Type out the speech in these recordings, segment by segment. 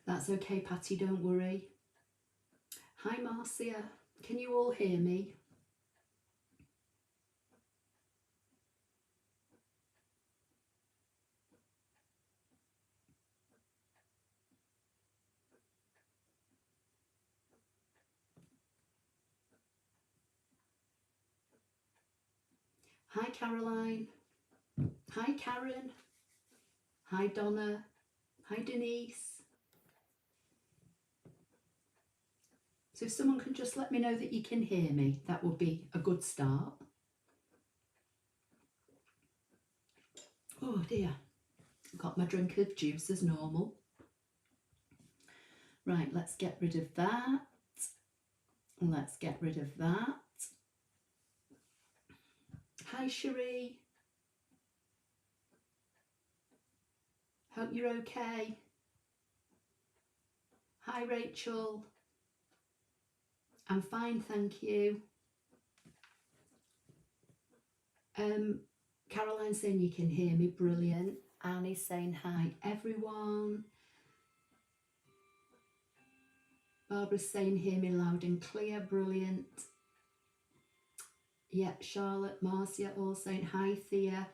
That's okay, Patty, don't worry. Hi, Marcia. Can you all hear me? Hi, Caroline. Hi, Karen. Hi, Donna. Hi, Denise. So if someone can just let me know that you can hear me, that would be a good start. Oh dear, got my drink of juice as normal. Right, let's get rid of that. Let's get rid of that. Hi, Cherie. Hope you're okay. Hi, Rachel. I'm fine, thank you. Caroline's saying you can hear me, brilliant. Annie's saying hi, everyone. Barbara's saying hear me loud and clear, brilliant. Yep, Charlotte, Marcia all saying hi, Thea.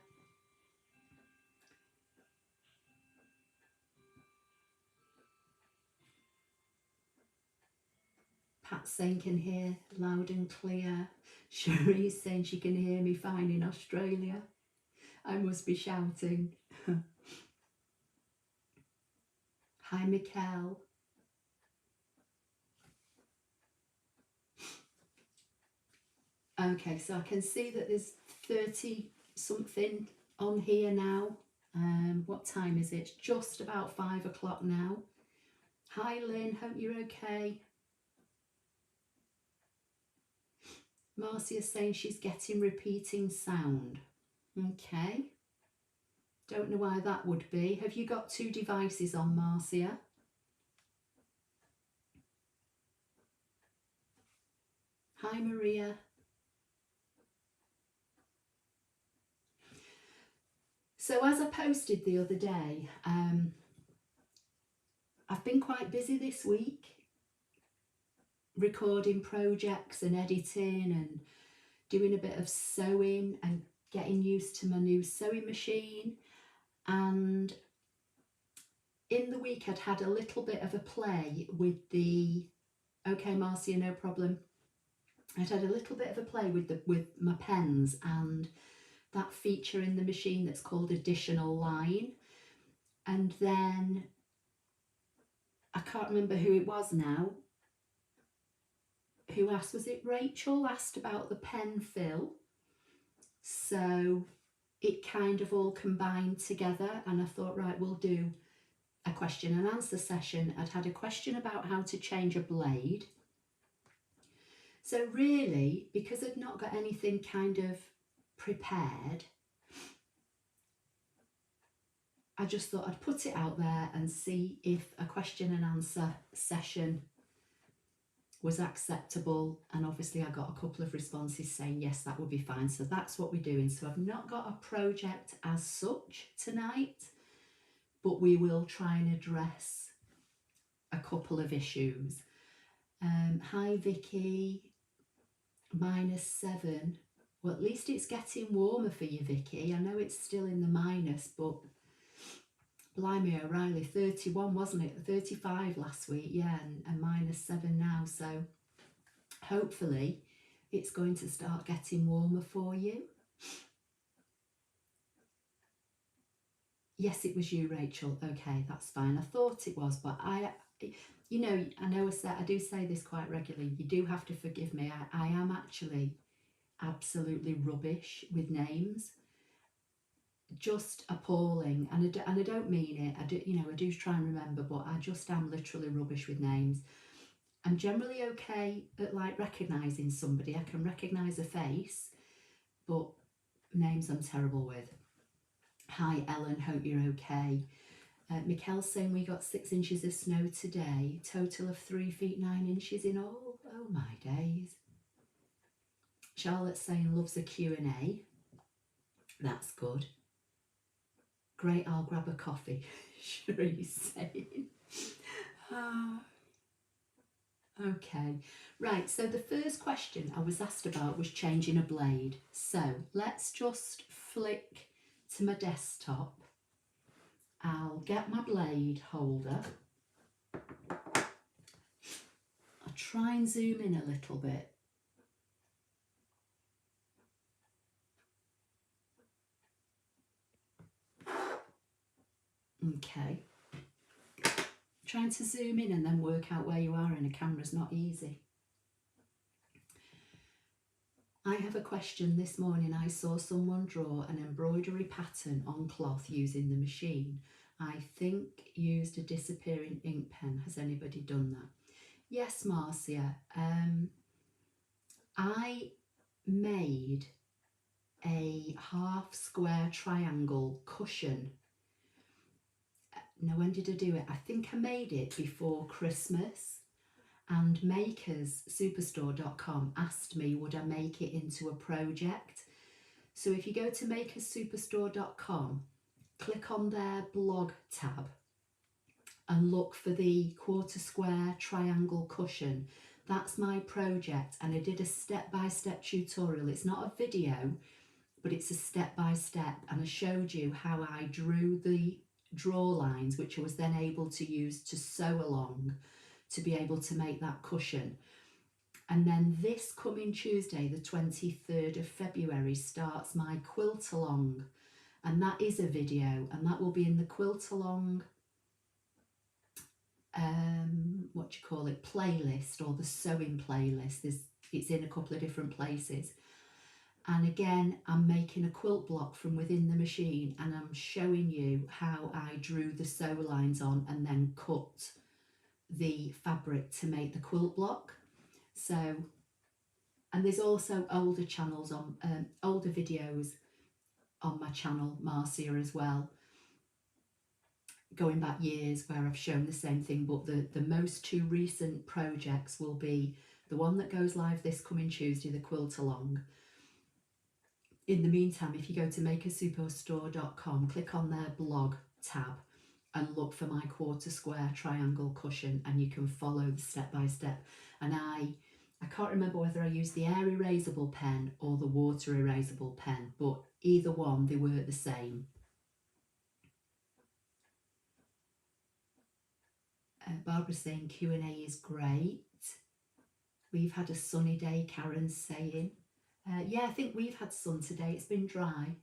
Pat saying can hear loud and clear. Cherie's saying she can hear me fine in Australia. I must be shouting. Hi, Mikkel. Okay, so I can see that there's 30 something on here now. What time is it? It's just about 5 o'clock now. Hi, Lynn. Hope you're okay. Marcia's saying she's getting repeating sound. Okay. Don't know why that would be. Have you got 2 devices on, Marcia? Hi, Maria. So as I posted the other day, I've been quite busy this week recording projects and editing and doing a bit of sewing and getting used to my new sewing machine. And in the week I'd had a little bit of a play with the, okay Marcia, no problem. I'd had a little bit of a play with my pens and that feature in the machine that's called additional line. And then I can't remember who it was now who asked, was it Rachel asked about the pen fill? So it kind of all combined together, and I thought, right, we'll do a question and answer session. I'd had a question about how to change a blade. So really, because I'd not got anything kind of prepared, I just thought I'd put it out there and see if a question and answer session was acceptable, and obviously I got a couple of responses saying yes, that would be fine. So that's what we're doing. So I've not got a project as such tonight, but we will try and address a couple of issues. Hi Vicky, -7. Well, at least it's getting warmer for you, Vicky. I know it's still in the minus, but blimey O'Reilly, 31 wasn't it? 35 last week, yeah, and -7 now. So hopefully it's going to start getting warmer for you. Yes, it was you, Rachel. Okay, that's fine. I thought it was, but I do say this quite regularly. You do have to forgive me. I am actually absolutely rubbish with names. Just appalling, and I don't mean it. I do try and remember, but I just am literally rubbish with names. I'm generally okay at like recognising somebody. I can recognise a face, but names I'm terrible with. Hi Ellen, hope you're okay. Mikkel's saying we got 6 inches of snow today, total of 3 feet 9 inches in all. Oh my days. Charlotte's saying loves a Q&A. That's good. Great, I'll grab a coffee, Cherie's saying. Okay, right, so the first question I was asked about was changing a blade. So let's just flick to my desktop. I'll get my blade holder. I'll try and zoom in a little bit. Okay. Trying to zoom in and then work out where you are in a camera is not easy. I have a question. This morning I saw someone draw an embroidery pattern on cloth using the machine. I think used a disappearing ink pen. Has anybody done that? Yes, Marcia. I made a half square triangle cushion. Now, when did I do it? I think I made it before Christmas, and makers superstore.com asked me would I make it into a project. So if you go to makerssuperstore.com, click on their blog tab and look for the quarter square triangle cushion. That's my project, and I did a step-by-step tutorial. It's not a video, but it's a step-by-step, and I showed you how I drew the draw lines, which I was then able to use to sew along to be able to make that cushion. And then this coming Tuesday, the 23rd of February, starts my quilt along, and that is a video, and that will be in the quilt along playlist, or the sewing playlist. It's in a couple of different places. And again, I'm making a quilt block from within the machine, and I'm showing you how I drew the sew lines on and then cut the fabric to make the quilt block. So, and there's also older channels on older videos on my channel, Marcia, as well, going back years, where I've shown the same thing. But the most two recent projects will be the one that goes live this coming Tuesday, the quilt along. In the meantime, if you go to makerssuperstore.com, click on their blog tab and look for my quarter square triangle cushion, and you can follow the step by step. And I can't remember whether I used the air erasable pen or the water erasable pen, but either one, they were the same. Barbara's saying Q&A is great. We've had a sunny day, Karen's saying. Yeah, I think we've had sun today. It's been dry.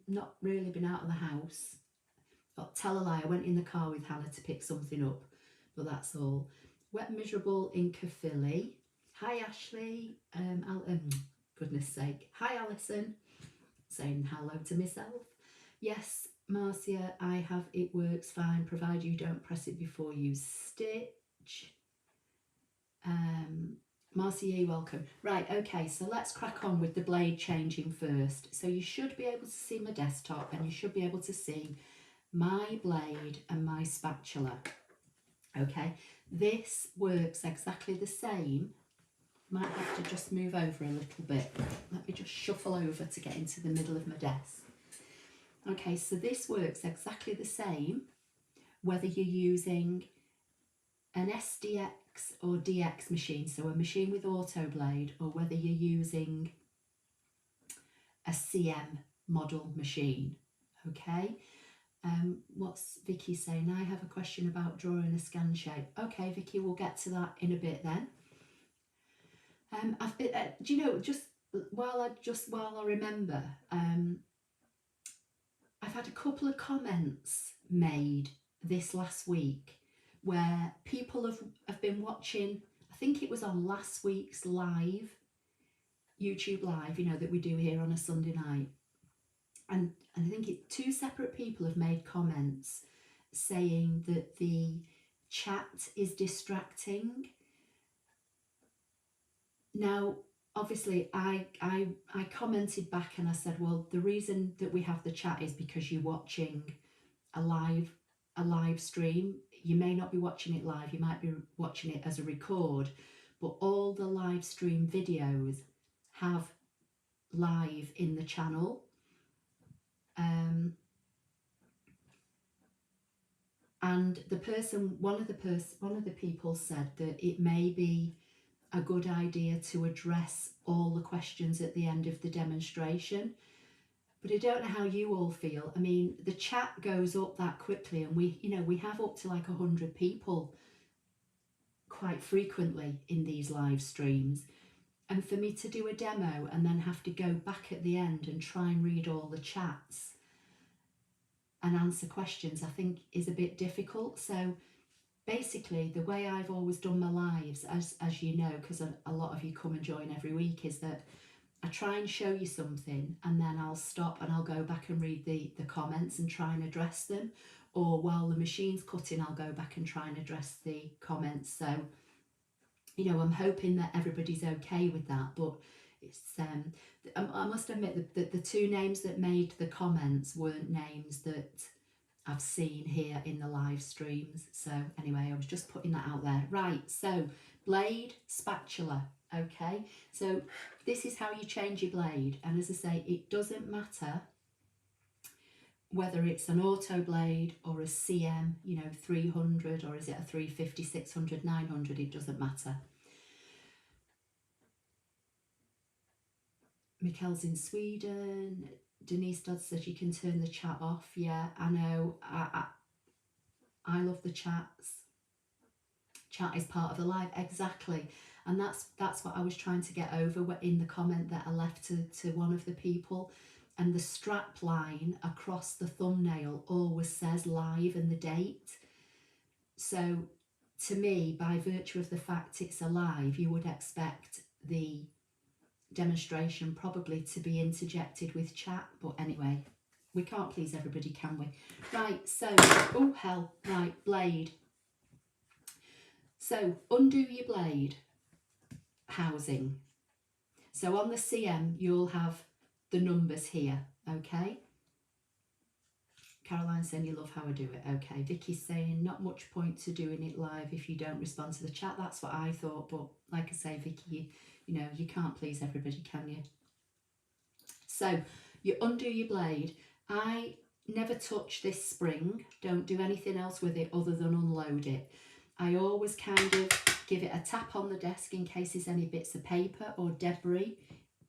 Not really been out of the house. But tell a lie, I went in the car with Hannah to pick something up, but that's all. Wet Miserable Inca Philly. Hi Ashley. Goodness sake. Hi Alison. Saying hello to myself. Yes, Marcia, I have It Works Fine, provided you don't press it before you stitch. Marcia, you're welcome. Right, okay, so let's crack on with the blade changing first. So you should be able to see my desktop, and you should be able to see my blade and my spatula. Okay, this works exactly the same. Might have to just move over a little bit. Let me just shuffle over to get into the middle of my desk. Okay, so this works exactly the same whether you're using an SDX or DX machine, so a machine with auto blade, or whether you're using a CM model machine. Okay, what's Vicky saying? I have a question about drawing a scan shape. Okay, Vicky, we'll get to that in a bit then. Do you know, just while I remember, I've had a couple of comments made this last week where people have been watching, I think it was on last week's live, YouTube live, you know, that we do here on a Sunday night. And I think two separate people have made comments saying that the chat is distracting. Now, obviously, I commented back and I said, well, the reason that we have the chat is because you're watching a live stream. You may not be watching it live, you might be watching it as a record, but all the live stream videos have live in the channel. And the person, one of the people said that it may be a good idea to address all the questions at the end of the demonstration. But I don't know how you all feel. I mean, the chat goes up that quickly, and we have up to like 100 people quite frequently in these live streams. And for me to do a demo and then have to go back at the end and try and read all the chats and answer questions, I think is a bit difficult. So basically, the way I've always done my lives, as you know, because a lot of you come and join every week, is that I try and show you something and then I'll stop and I'll go back and read the comments and try and address them. Or while the machine's cutting, I'll go back and try and address the comments. So, I'm hoping that everybody's okay with that. But it's I must admit that the two names that made the comments weren't names that I've seen here in the live streams. So anyway, I was just putting that out there. Right, so blade, spatula. Okay, so this is how you change your blade. And as I say, it doesn't matter whether it's an auto blade or a CM, 300, or is it a 350, 600, 900, it doesn't matter. Mikkel's in Sweden. Denise Dodd says you can turn the chat off. Yeah, I know. I love the chats. Chat is part of the live, exactly. And that's what I was trying to get over in the comment that I left to one of the people. And the strap line across the thumbnail always says live and the date. So to me, by virtue of the fact it's a live, you would expect the demonstration probably to be interjected with chat. But anyway, we can't please everybody, can we? Right, so, oh hell, right, blade. So undo your blade housing. So on the CM, you'll have the numbers here, okay? Caroline's saying you love how I do it. Okay, Vicky's saying not much point to doing it live if you don't respond to the chat. That's what I thought, but like I say, Vicky, you can't please everybody, can you? So you undo your blade. I never touch this spring. Don't do anything else with it other than unload it. I always kind of give it a tap on the desk in case there's any bits of paper or debris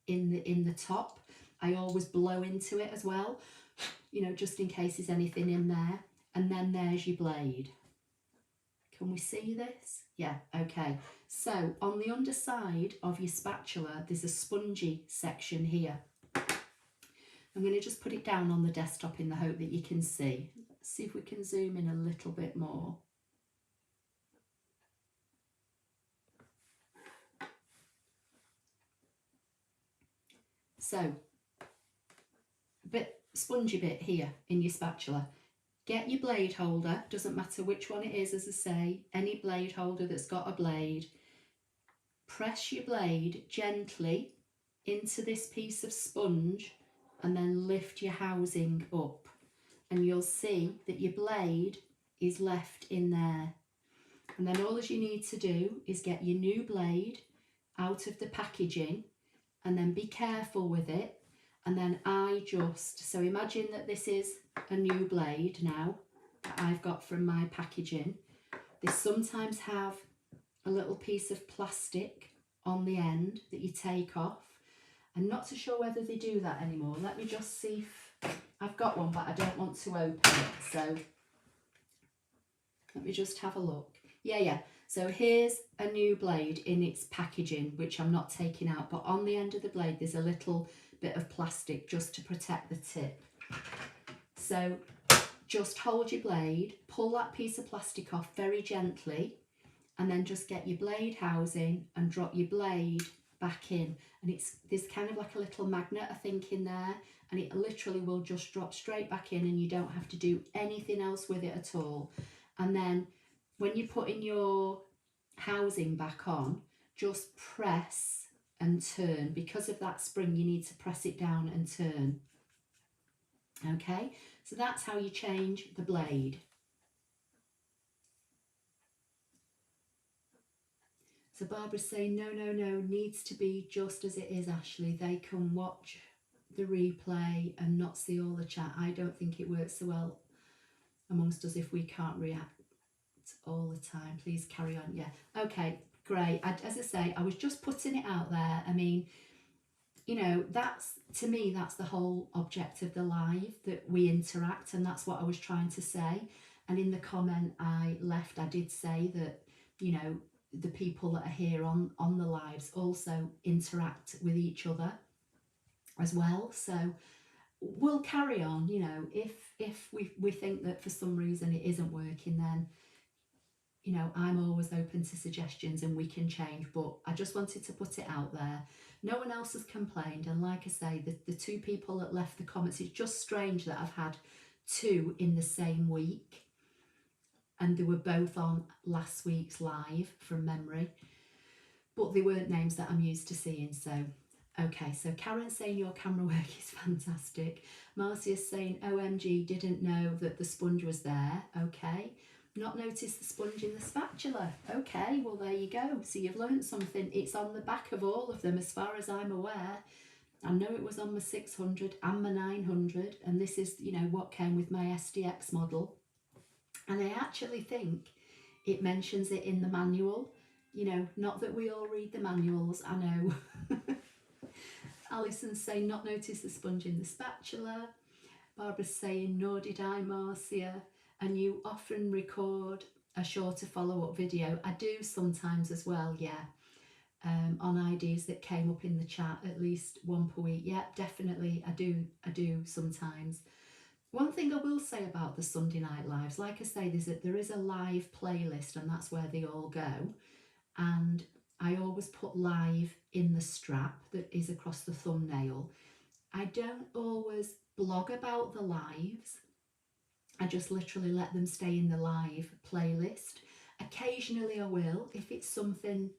in the top. I always blow into it as well, just in case there's anything in there. And then there's your blade. Can we see this? Yeah, okay. So on the underside of your spatula, there's a spongy section here. I'm going to just put it down on the desktop in the hope that you can see. Let's see if we can zoom in a little bit more. So, spongy bit here in your spatula. Get your blade holder, doesn't matter which one it is, as I say, any blade holder that's got a blade. Press your blade gently into this piece of sponge and then lift your housing up. And you'll see that your blade is left in there. And then all you need to do is get your new blade out of the packaging and then be careful with it. And then so imagine that this is a new blade now that I've got from my packaging. They sometimes have a little piece of plastic on the end that you take off. I'm not so sure whether they do that anymore. Let me just see if I've got one, but I don't want to open it. So let me just have a look. Yeah. So here's a new blade in its packaging, which I'm not taking out, but on the end of the blade, there's a little bit of plastic just to protect the tip. So just hold your blade, pull that piece of plastic off very gently, and then just get your blade housing and drop your blade back in. And there's kind of like a little magnet, I think, in there, and it literally will just drop straight back in and you don't have to do anything else with it at all. And then when you're putting your housing back on, just press and turn. Because of that spring, you need to press it down and turn. Okay, so that's how you change the blade. So Barbara's saying, no, needs to be just as it is, Ashley. They can watch the replay and not see all the chat. I don't think it works so well amongst us if we can't react all the time. Please carry on. Yeah, okay, great. As I say, I was just putting it out there. I mean, you know, that's, to me, that's the whole object of the live, that we interact, and that's what I was trying to say. And in the comment I left, I did say that, you know, the people that are here on the lives also interact with each other as well. So we'll carry on. You know, if we think that for some reason it isn't working, then, you know, I'm always open to suggestions and we can change. But I just wanted to put it out there. No one else has complained, and like I say, the two people that left the comments, it's just strange that I've had two in the same week, and they were both on last week's live from memory, but they weren't names that I'm used to seeing. So okay, so Karen's saying your camera work is fantastic. Marcia's saying OMG, didn't know that the sponge was there. Okay, not noticed the sponge in the spatula. Okay, well there you go. So you've learned something. It's on the back of all of them as far as I'm aware. I know it was on my 600 and my 900, and this is, you know, what came with my SDX model. And I actually think it mentions it in the manual. You know, not that we all read the manuals, I know. Alison's saying not notice the sponge in the spatula. Barbara's saying nor did I, Marcia. And you often record a shorter follow-up video. I do sometimes as well, yeah. On ideas that came up in the chat, at least one per week. Yeah, definitely, I do sometimes. One thing I will say about the Sunday Night Lives, like I say, there is a live playlist, and that's where they all go. And I always put live in the strap that is across the thumbnail. I don't always blog about the lives. I just literally let them stay in the live playlist. Occasionally I will, if it's something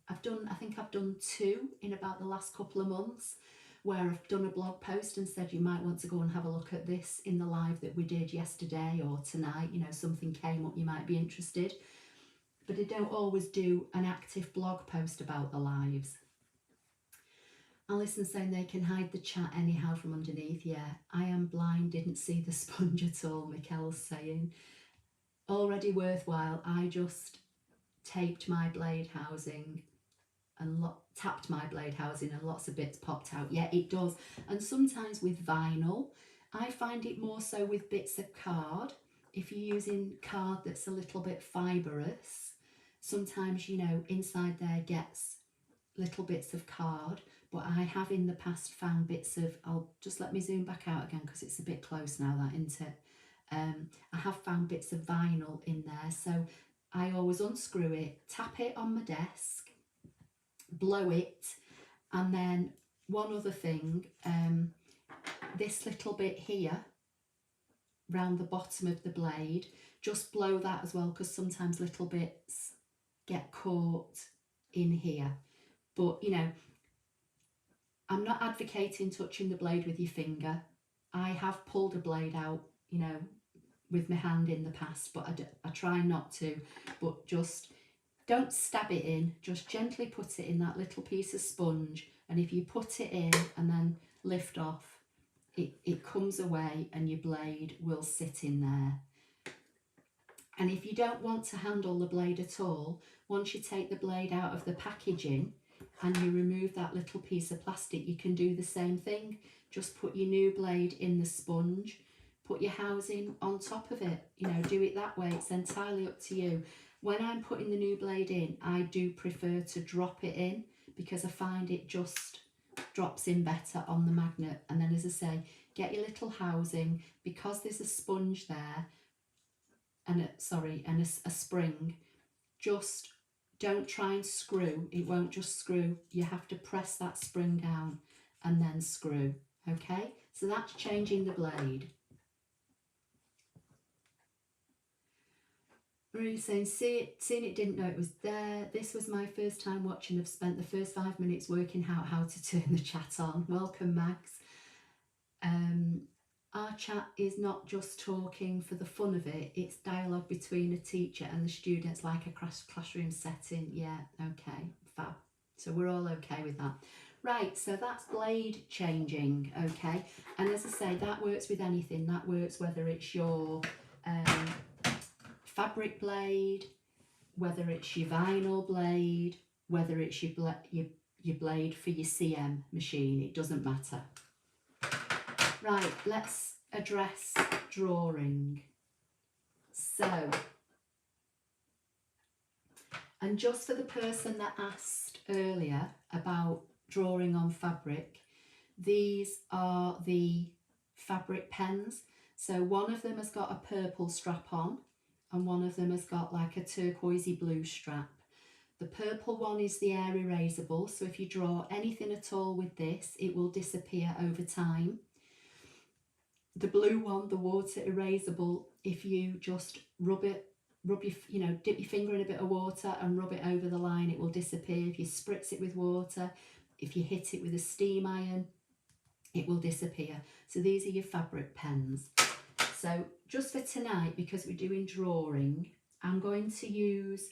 I've done. I think I've done two in about the last couple of months, where I've done a blog post and said you might want to go and have a look at this in the live that we did yesterday or tonight. You know, something came up, you might be interested. But I don't always do an active blog post about the lives. Alison saying they can hide the chat anyhow from underneath. Yeah, I am blind, didn't see the sponge at all, Mikkel's saying. Already worthwhile. I just taped my blade housing and tapped my blade housing and lots of bits popped out. Yeah, it does. And sometimes with vinyl, I find it more so with bits of card. If you're using card that's a little bit fibrous, sometimes, you know, inside there gets little bits of card. But I have in the past found bits of, I'll just let me zoom back out again because it's a bit close now, that, isn't it? I have found bits of vinyl in there. So I always unscrew it, tap it on my desk, blow it, and then one other thing, this little bit here round the bottom of the blade, just blow that as well, because sometimes little bits get caught in here. But, you know, I'm not advocating touching the blade with your finger. I have pulled a blade out, you know, with my hand in the past, but I try not to. But just don't stab it in, just gently put it in that little piece of sponge, and if you put it in and then lift off, it comes away and your blade will sit in there. And if you don't want to handle the blade at all, once you take the blade out of the packaging and you remove that little piece of plastic, you can do the same thing. Just put your new blade in the sponge, put your housing on top of it, you know, do it that way. It's entirely up to you. When I'm putting the new blade in, I do prefer to drop it in because I find it just drops in better on the magnet. And then, as I say, get your little housing, because there's a sponge there and a spring. Just don't try and screw. It won't just screw. You have to press that spring down and then screw. Okay, so that's changing the blade. Marie saying, seen it, didn't know it was there. This was my first time watching. I've spent the first 5 minutes working out how to turn the chat on. Welcome, Max. Our chat is not just talking for the fun of it. It's dialogue between a teacher and the students, like a classroom setting. Yeah, okay, fab. So we're all okay with that. Right, so that's blade changing, okay? And as I say, that works with anything. That works whether it's your fabric blade, whether it's your vinyl blade, whether it's your blade for your CM machine, it doesn't matter. Right, let's address drawing. So, and just for the person that asked earlier about drawing on fabric, these are the fabric pens. So one of them has got a purple strap on and one of them has got like a turquoisey blue strap. The purple one is the air erasable, so if you draw anything at all with this, it will disappear over time. The blue one, the water erasable, if you just rub your, dip your finger in a bit of water and rub it over the line, it will disappear. If you spritz it with water, if you hit it with a steam iron, it will disappear. So these are your fabric pens. So just for tonight, because we're doing drawing, I'm going to use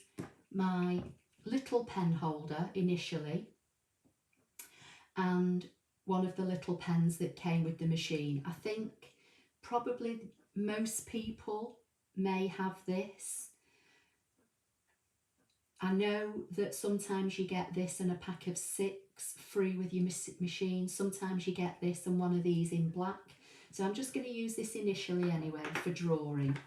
my little pen holder initially and one of the little pens that came with the machine. I think probably most people may have this. I know that sometimes you get this in a pack of 6 free with your machine. Sometimes you get this and one of these in black. So I'm just going to use this initially anyway for drawing.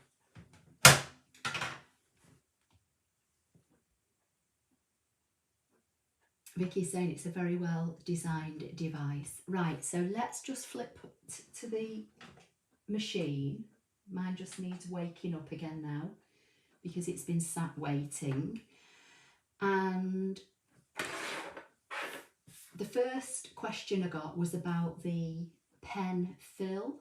Vicky's saying it's a very well designed device. Right, so let's just flip to the machine. Mine just needs waking up again now because it's been sat waiting. And the first question I got was about the pen fill.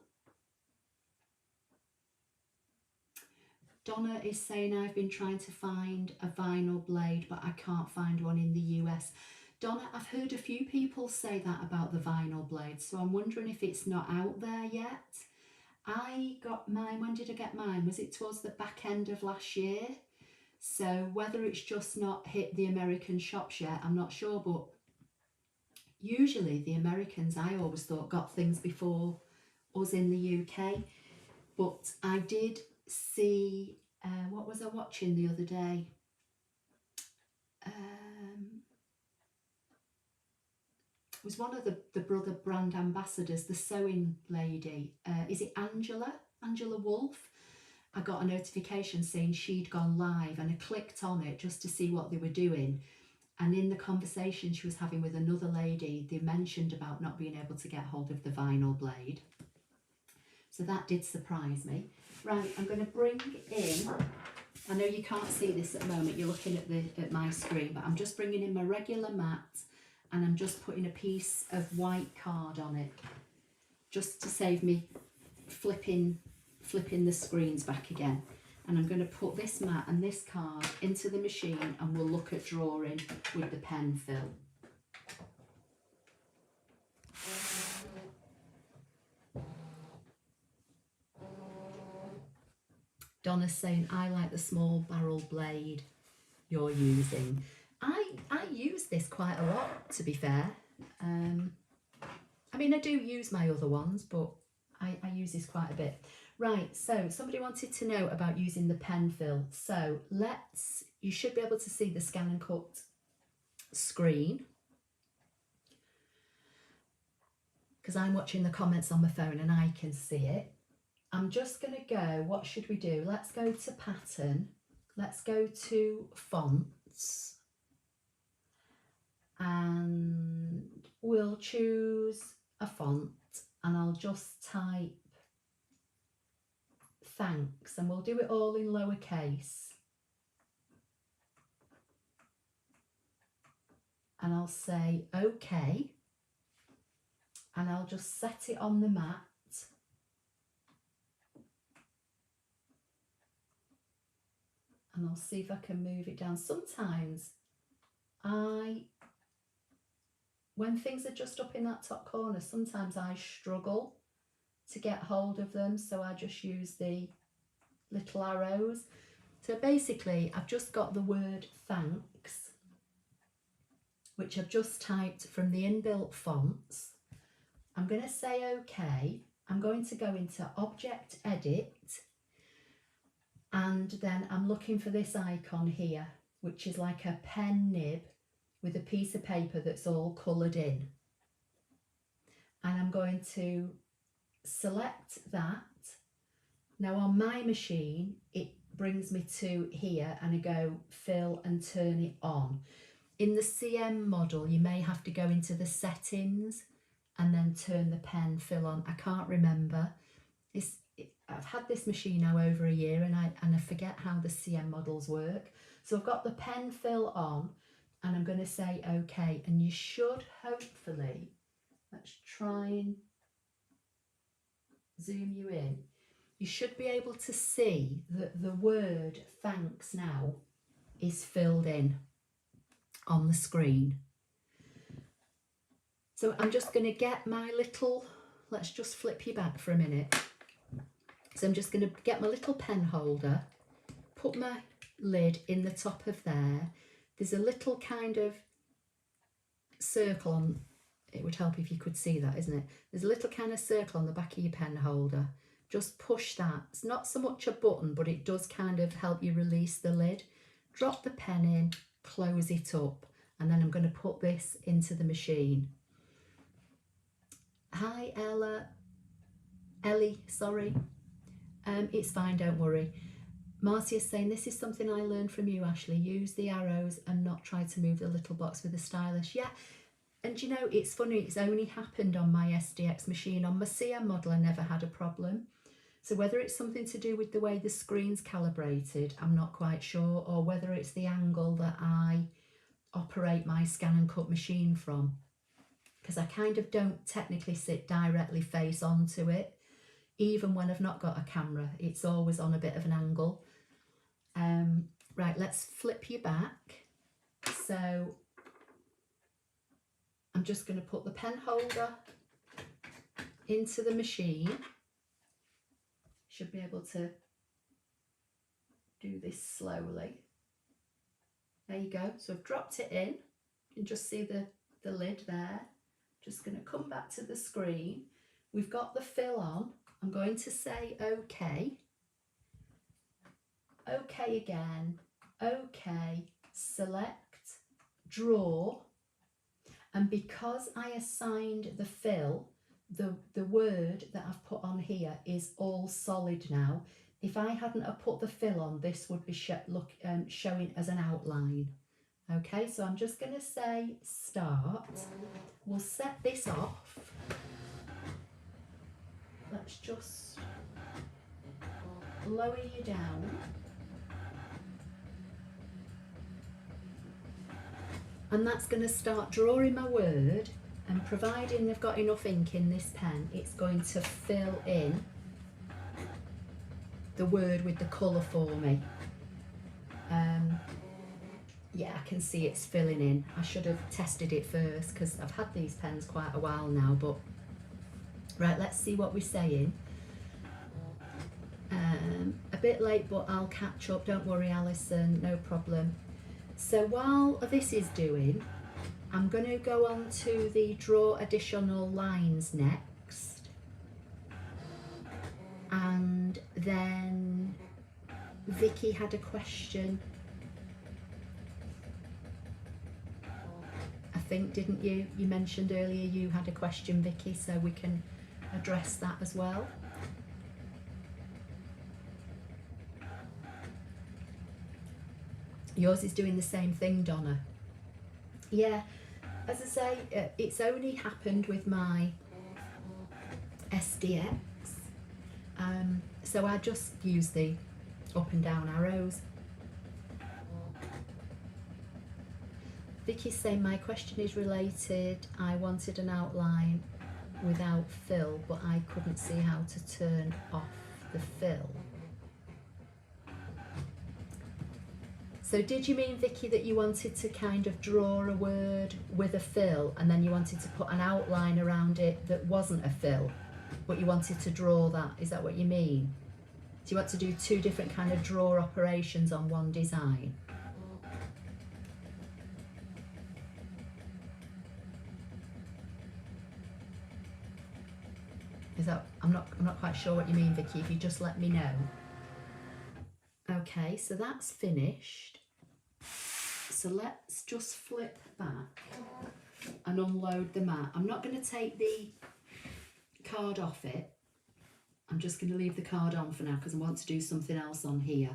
Donna is saying I've been trying to find a vinyl blade, but I can't find one in the US. Donna, I've heard a few people say that about the vinyl blade, so I'm wondering if it's not out there yet. I got mine, when did I get mine? Was it towards the back end of last year? So whether it's just not hit the American shops yet, I'm not sure, but usually the Americans, I always thought, got things before us in the UK. But I did see, what was I watching the other day? It was one of the brother brand ambassadors, the sewing lady. Is it Angela Wolf? I got a notification saying she'd gone live and I clicked on it just to see what they were doing. And in the conversation she was having with another lady, they mentioned about not being able to get hold of the vinyl blade. So that did surprise me. Right, I'm going to bring in, I know you can't see this at the moment, you're looking at my screen, but I'm just bringing in my regular mat and I'm just putting a piece of white card on it, just to save me flipping the screens back again. And I'm going to put this mat and this card into the machine and we'll look at drawing with the pen fill. Donna's saying, I like the small barrel blade you're using. I use this quite a lot, to be fair. I mean, I do use my other ones, but I use this quite a bit. Right, so somebody wanted to know about using the pen fill. So you should be able to see the ScanNCut screen, because I'm watching the comments on my phone and I can see it. I'm just going to go, what should we do? Let's go to pattern. Let's go to fonts. And we'll choose a font and I'll just type thanks and we'll do it all in lowercase. And I'll say okay. And I'll just set it on the mat. And I'll see if I can move it down. Sometimes when things are just up in that top corner, sometimes I struggle to get hold of them. So I just use the little arrows. So basically, I've just got the word thanks, which I've just typed from the inbuilt fonts. I'm going to say okay. I'm going to go into Object Edit. And then I'm looking for this icon here, which is like a pen nib with a piece of paper that's all coloured in. And I'm going to select that. Now on my machine, it brings me to here and I go fill and turn it on. In the CM model, you may have to go into the settings and then turn the pen fill on. I can't remember. I've had this machine now over a year and I forget how the CM models work. So I've got the pen fill on and I'm going to say OK, and you should hopefully, let's try and zoom you in. You should be able to see that the word thanks now is filled in on the screen. So I'm just going to get my little, let's just flip you back for a minute. So I'm just going to get my little pen holder, put my lid in the top of there. There's a little kind of circle on, it would help if you could see that, isn't it? There's a little kind of circle on the back of your pen holder. Just push that. It's not so much a button, but it does kind of help you release the lid. Drop the pen in, close it up, and then I'm going to put this into the machine. Hi Ellie, sorry. It's fine, don't worry. Marcia's saying, this is something I learned from you, Ashley. Use the arrows and not try to move the little box with the stylus. Yeah, and you know, it's funny, it's only happened on my SDX machine. On my CM model, I never had a problem. So whether it's something to do with the way the screen's calibrated, I'm not quite sure, or whether it's the angle that I operate my ScanNCut machine from, because I kind of don't technically sit directly face onto it. Even when I've not got a camera, it's always on a bit of an angle. Right, let's flip you back. So I'm just going to put the pen holder into the machine. Should be able to do this slowly. There you go. So I've dropped it in. You can just see the lid there. Just going to come back to the screen. We've got the fill on. I'm going to say OK. OK again. OK. Select. Draw. And because I assigned the fill, the word that I've put on here is all solid now. If I hadn't have put the fill on, this would be showing as an outline. Okay, so I'm just going to say start. We'll set this off. Let's just lower you down. And that's going to start drawing my word, and providing they've got enough ink in this pen, it's going to fill in the word with the colour for me. Yeah, I can see it's filling in. I should have tested it first because I've had these pens quite a while now, but right, let's see what we're saying. A bit late, but I'll catch up. Don't worry, Alison, no problem. So while this is doing, I'm going to go on to the draw additional lines next. And then Vicky had a question. I think, didn't you? You mentioned earlier you had a question, Vicky, so we can address that as well. Yours is doing the same thing, Donna. Yeah, as I say, it's only happened with my SDX. So I just use the up and down arrows. Vicky's saying, my question is related. I wanted an outline without fill, but I couldn't see how to turn off the fill. So did you mean, Vicky, that you wanted to kind of draw a word with a fill and then you wanted to put an outline around it that wasn't a fill, but you wanted to draw that? Is that what you mean? Do you want to do two different kind of draw operations on one design? Is that, I'm not quite sure what you mean, Vicky, if you just let me know. Okay, so that's finished. So let's just flip back and unload the mat. I'm not going to take the card off it. I'm just going to leave the card on for now because I want to do something else on here.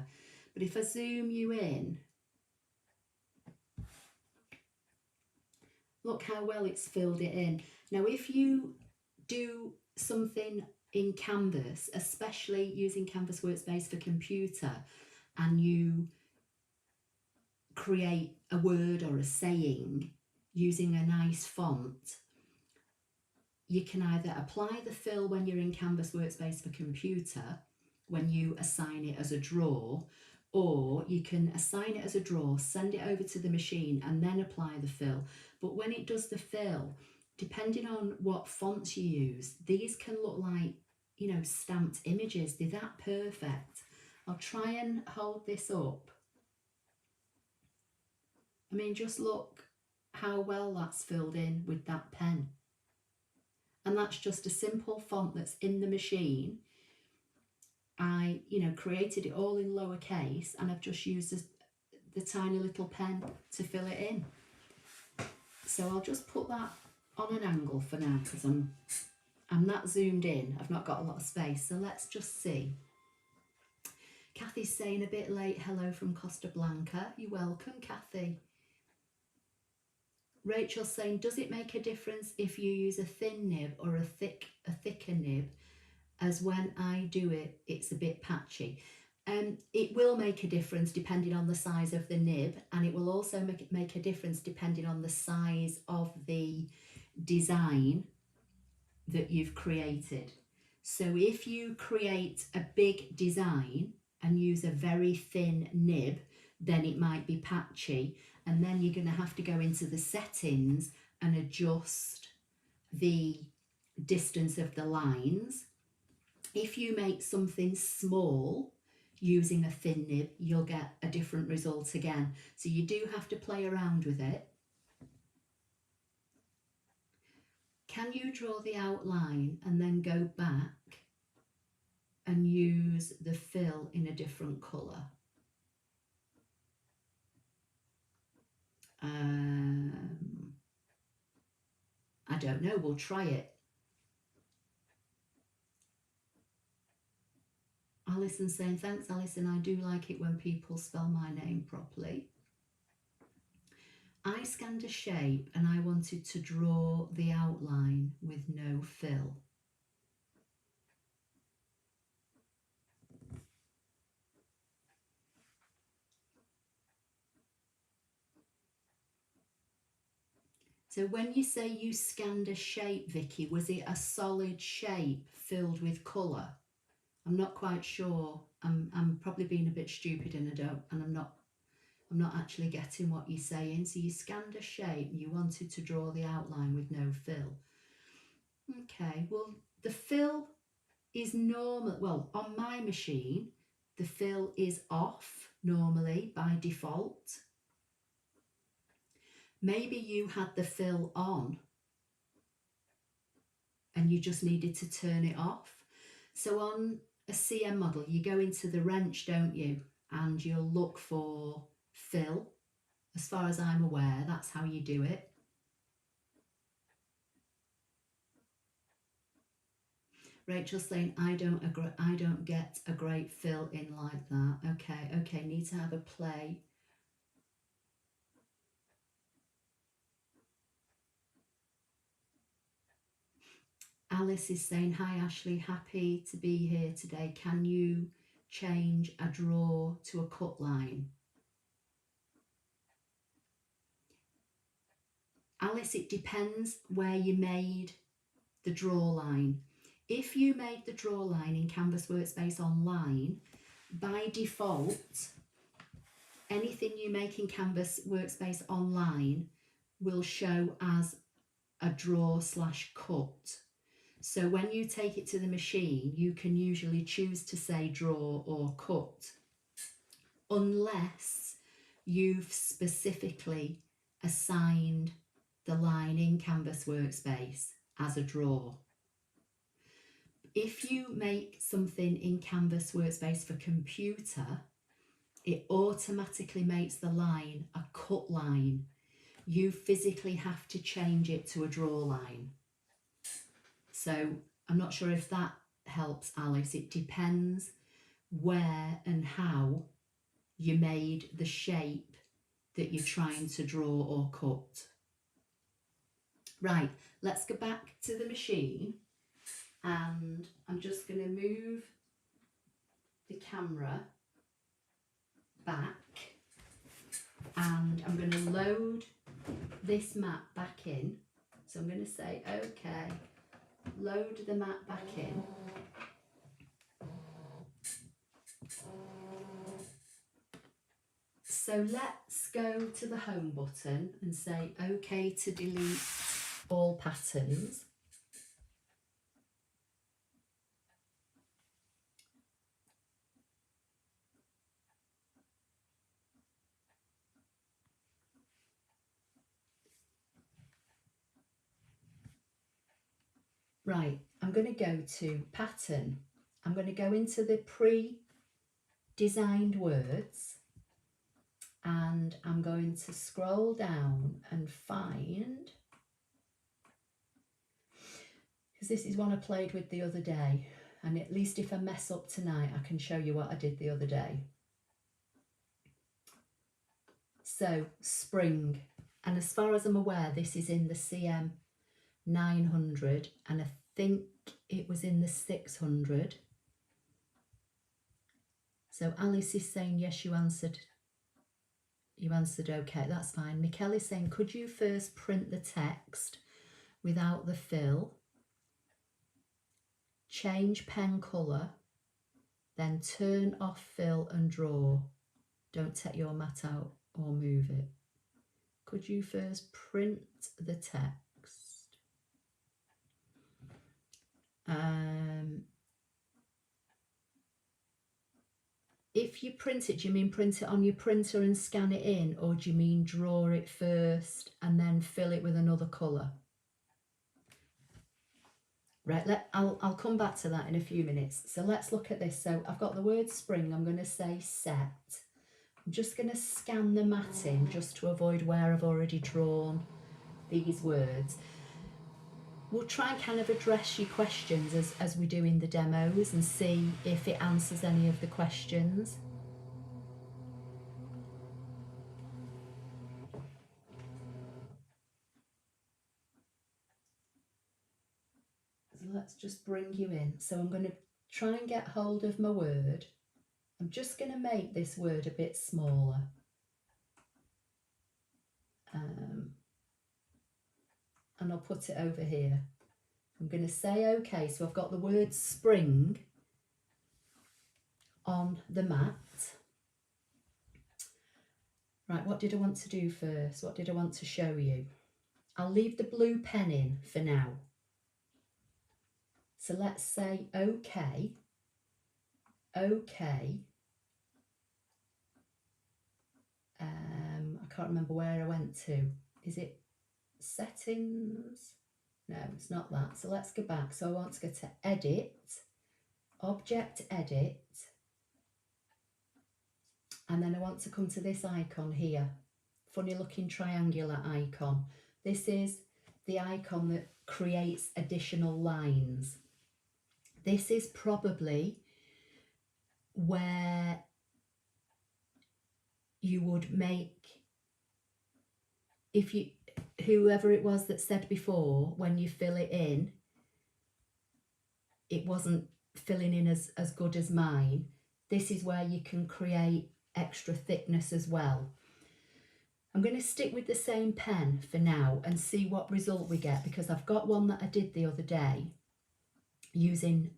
But if I zoom you in, look how well it's filled it in. Now, if you do something in Canvas, especially using Canvas Workspace for computer, and you create a word or a saying using a nice font, you can either apply the fill when you're in Canvas Workspace for computer, when you assign it as a draw, or you can assign it as a draw, send it over to the machine and then apply the fill. But when it does the fill, depending on what fonts you use, these can look like, you know, stamped images. They're that perfect. I'll try and hold this up. I mean, just look how well that's filled in with that pen. And that's just a simple font that's in the machine. I, you know, created it all in lowercase and I've just used the tiny little pen to fill it in. So I'll just put that on an angle for now because I'm not zoomed in. I've not got a lot of space. So let's just see. Kathy's saying a bit late, hello from Costa Blanca. You're welcome, Kathy. Rachel's saying, does it make a difference if you use a thin nib or a thicker nib? As when I do it, it's a bit patchy. It will make a difference depending on the size of the nib, and it will also make a difference depending on the size of the design that you've created. So if you create a big design and use a very thin nib, then it might be patchy, and then you're going to have to go into the settings and adjust the distance of the lines. If you make something small using a thin nib, you'll get a different result again. So you do have to play around with it. Can you draw the outline and then go back and use the fill in a different colour? I don't know, we'll try it. Alison saying, thanks Alison, I do like it when people spell my name properly. I scanned a shape and I wanted to draw the outline with no fill. So when you say you scanned a shape, Vicky, was it a solid shape filled with colour? I'm not quite sure. I'm probably being a bit stupid and I'm not actually getting what you're saying. So you scanned a shape and you wanted to draw the outline with no fill. Okay, well the fill is normal. Well, on my machine, the fill is off normally by default. Maybe you had the fill on and you just needed to turn it off. So on a CM model, you go into the wrench, don't you? And you'll look for fill. As far as I'm aware, that's how you do it. Rachel's saying, I don't get a great fill in like that. Okay, need to have a play. Alice is saying, hi Ashley, happy to be here today. Can you change a draw to a cut line? Alice, it depends where you made the draw line. If you made the draw line in Canvas Workspace Online, by default, anything you make in Canvas Workspace Online will show as a draw/cut. So when you take it to the machine, you can usually choose to say draw or cut, unless you've specifically assigned the line in Canvas Workspace as a draw. If you make something in Canvas Workspace for computer it automatically makes the line a cut line. You physically have to change it to a draw line. So I'm not sure if that helps, Alice. It depends where and how you made the shape that you're trying to draw or cut. Right, let's go back to the machine, and I'm just going to move the camera back, and I'm going to load this map back in. So I'm going to say, okay, load the map back in. So let's go to the home button and say, okay, to delete all patterns. Right, I'm going to go to pattern. I'm going to go into the pre-designed words, and I'm going to scroll down and find, because this is one I played with the other day, and at least if I mess up tonight I can show you what I did the other day. So spring, and as far as I'm aware this is in the CM 900, and I think it was in the 600. So Alice is saying yes, you answered okay, that's fine. Mikkel is saying, could you first print the text without the fill, change pen colour, then turn off fill and draw. Don't take your mat out or move it. Could you first print the text? If you print it, do you mean print it on your printer and scan it in, or do you mean draw it first and then fill it with another colour? Right, I'll come back to that in a few minutes. So let's look at this. So I've got the word spring, I'm going to say set. I'm just going to scan the mat in just to avoid where I've already drawn these words. We'll try and kind of address your questions as we do in the demos and see if it answers any of the questions. So let's just bring you in. So I'm going to try and get hold of my word. I'm just going to make this word a bit smaller. And I'll put it over here. I'm going to say okay, so I've got the word spring on the mat. Right, what did I want to do first? What did I want to show you? I'll leave the blue pen in for now. So let's say okay, okay. I can't remember where I went to. Is it settings? No, it's not that. So let's go back. So I want to go to edit, object edit, and then I want to come to this icon here, funny looking triangular icon. This is the icon that creates additional lines. This is probably where you would make, if you, whoever it was that said before, when you fill it in, it wasn't filling in as good as mine. This is where you can create extra thickness as well. I'm going to stick with the same pen for now and see what result we get, because I've got one that I did the other day using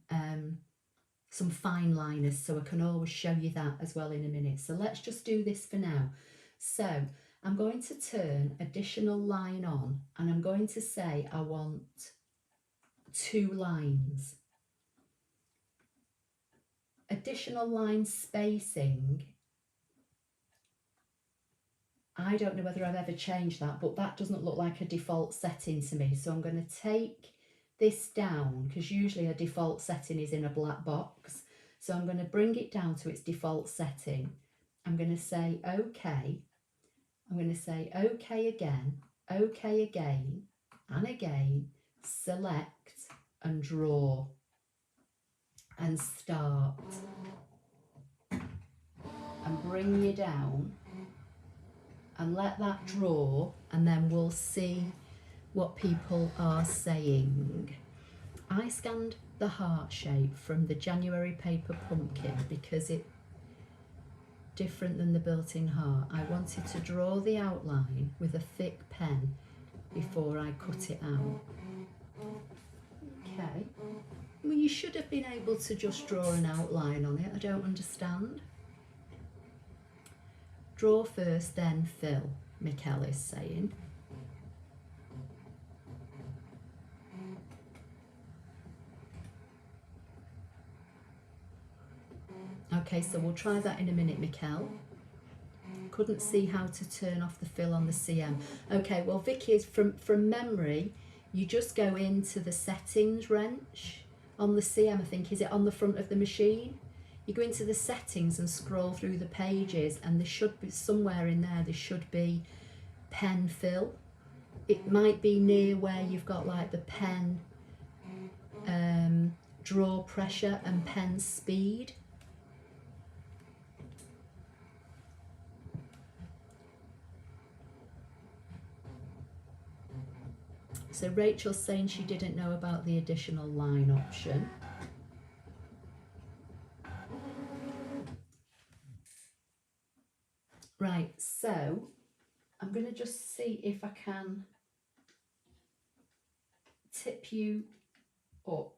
some fine liners, so I can always show you that as well in a minute. So let's just do this for now. So I'm going to turn additional line on, and I'm going to say I want 2 lines. Additional line spacing, I don't know whether I've ever changed that, but that doesn't look like a default setting to me. So I'm going to take this down, because usually a default setting is in a black box. So I'm going to bring it down to its default setting, I'm going to say OK. I'm going to say OK again, and again, select and draw and start and bring you down and let that draw, and then we'll see what people are saying. I scanned the heart shape from the January paper pumpkin because it's different than the built-in heart. I wanted to draw the outline with a thick pen before I cut it out. Okay. Well, you should have been able to just draw an outline on it. I don't understand. Draw first, then fill, Mikkel is saying. Okay, so we'll try that in a minute, Mikkel. Couldn't see how to turn off the fill on the CM. Okay, well, Vicky, is from memory, you just go into the settings wrench on the CM, I think. Is it on the front of the machine? You go into the settings and scroll through the pages, and there should be somewhere in there, there should be pen fill. It might be near where you've got like the pen draw pressure and pen speed. So Rachel's saying she didn't know about the additional line option. Right, so I'm going to just see if I can tip you up.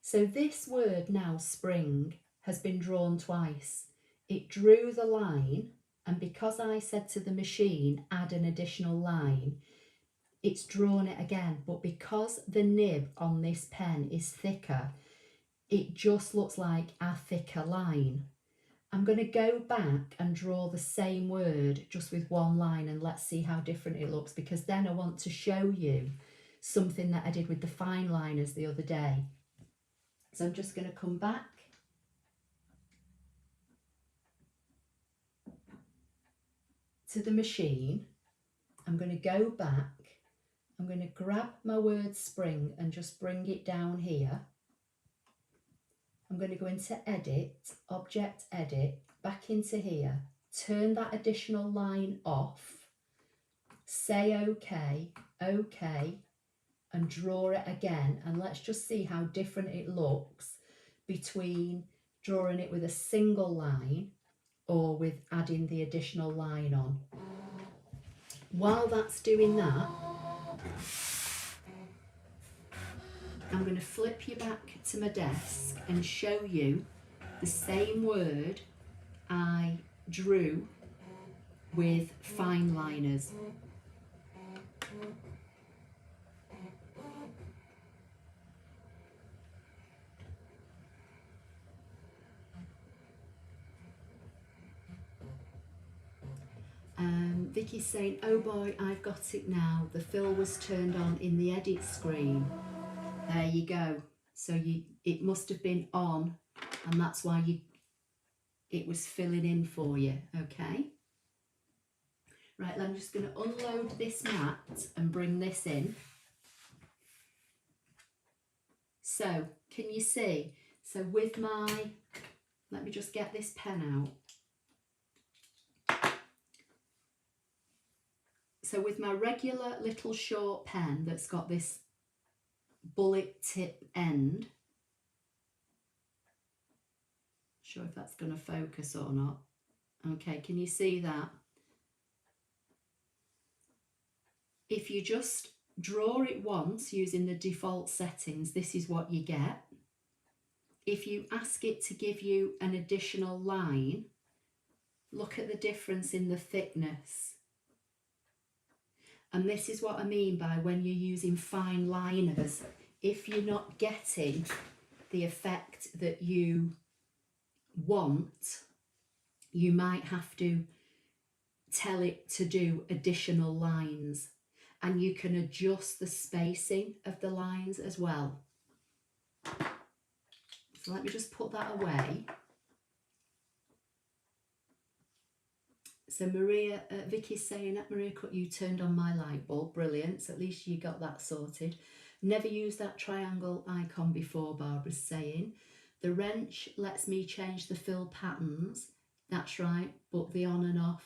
So this word now, spring, has been drawn twice. It drew the line, and because I said to the machine, add an additional line, it's drawn it again. But because the nib on this pen is thicker, it just looks like a thicker line. I'm going to go back and draw the same word just with one line, and let's see how different it looks, because then I want to show you something that I did with the fine liners the other day. So I'm just going to come back to the machine. I'm going to go back. I'm going to grab my word spring and just bring it down here. I'm going to go into edit, object edit, back into here, turn that additional line off, say OK, OK, and draw it again. And let's just see how different it looks between drawing it with a single line or with adding the additional line on. While that's doing that, I'm going to flip you back to my desk and show you the same word I drew with fine liners. Vicky's saying, oh boy, I've got it now. The fill was turned on in the edit screen. There you go. So it must have been on, and that's why it was filling in for you. Okay. Right, I'm just going to unload this mat and bring this in. So can you see? So with let me just get this pen out. So with my regular little short pen that's got this bullet tip end, not sure if that's going to focus or not. Okay, can you see that? If you just draw it once using the default settings, this is what you get. If you ask it to give you an additional line, look at the difference in the thickness. And this is what I mean by when you're using fine liners. If you're not getting the effect that you want, you might have to tell it to do additional lines, and you can adjust the spacing of the lines as well. So let me just put that away. So Maria, Vicky's saying that Maria Cut, you turned on my light bulb. Brilliant. So at least you got that sorted. Never used that triangle icon before, Barbara's saying. The wrench lets me change the fill patterns. That's right, but the on and off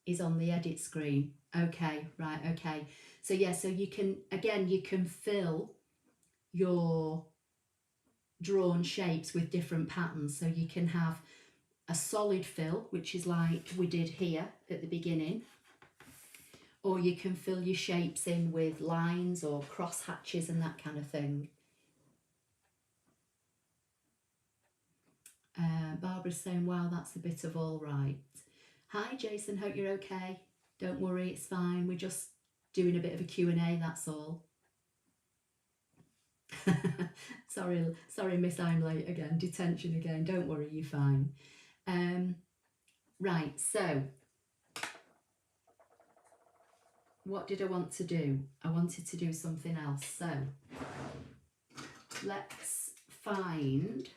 is on the edit screen. Okay, right, okay. So yeah, so you can, again, you can fill your drawn shapes with different patterns. So you can have a solid fill, which is like we did here at the beginning, or you can fill your shapes in with lines or cross hatches and that kind of thing. Barbara's saying, wow, that's a bit of all right. Hi Jason, hope you're okay. Don't worry, it's fine. We're just doing a bit of a Q&A, that's all. sorry Miss, I'm late again. Detention again. Don't worry, you're fine. Right, so what did I want to do? I wanted to do something else. So let's find...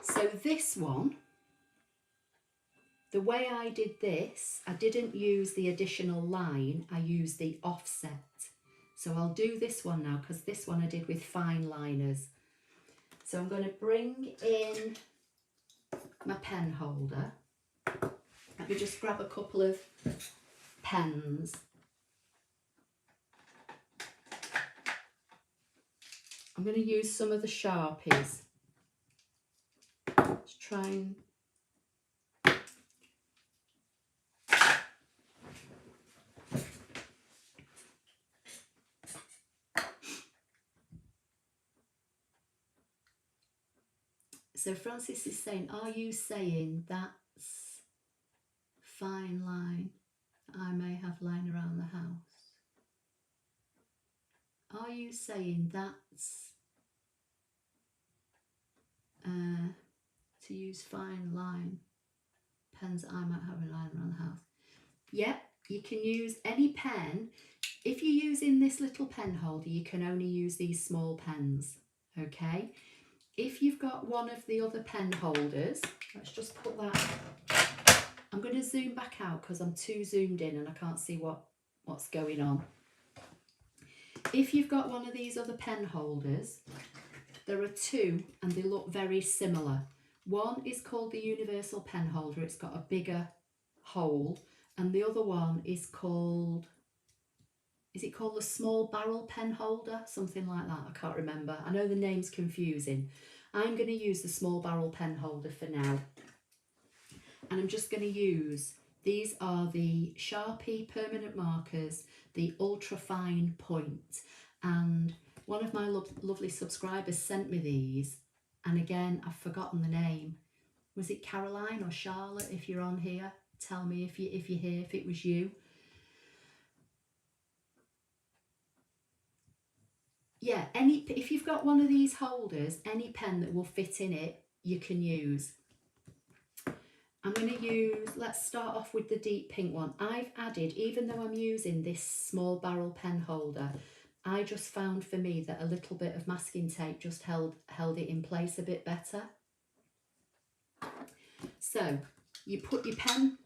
So this one, the way I did this, I didn't use the additional line, I used the offset. So I'll do this one now because this one I did with fine liners. So I'm going to bring in my pen holder. Let me just grab a couple of pens. I'm going to use some of the Sharpies. Let's try and... So Francis is saying, are you saying that's fine line? I may have line around the house. Are you saying that's to use fine line pens that I might have a line around the house? Yeah, you can use any pen. If you're using this little pen holder, you can only use these small pens, okay? If you've got one of the other pen holders, let's just put that... I'm going to zoom back out because I'm too zoomed in and I can't see what's going on. If you've got one of these other pen holders, there are two and they look very similar. One is called the universal pen holder. It's got a bigger hole, and the other one is called... Is it called the small barrel pen holder? Something like that. I can't remember. I know the name's confusing. I'm going to use the small barrel pen holder for now. And I'm just going to use, these are the Sharpie permanent markers, the ultra fine point. And one of my lovely subscribers sent me these. And again, I've forgotten the name. Was it Caroline or Charlotte? If you're on here, tell me if you're here, if it was you. Yeah, if you've got one of these holders, any pen that will fit in it, you can use. I'm going to use, let's start off with the deep pink one. I've added, even though I'm using this small barrel pen holder, I just found for me that a little bit of masking tape just held it in place a bit better. So you put your pen,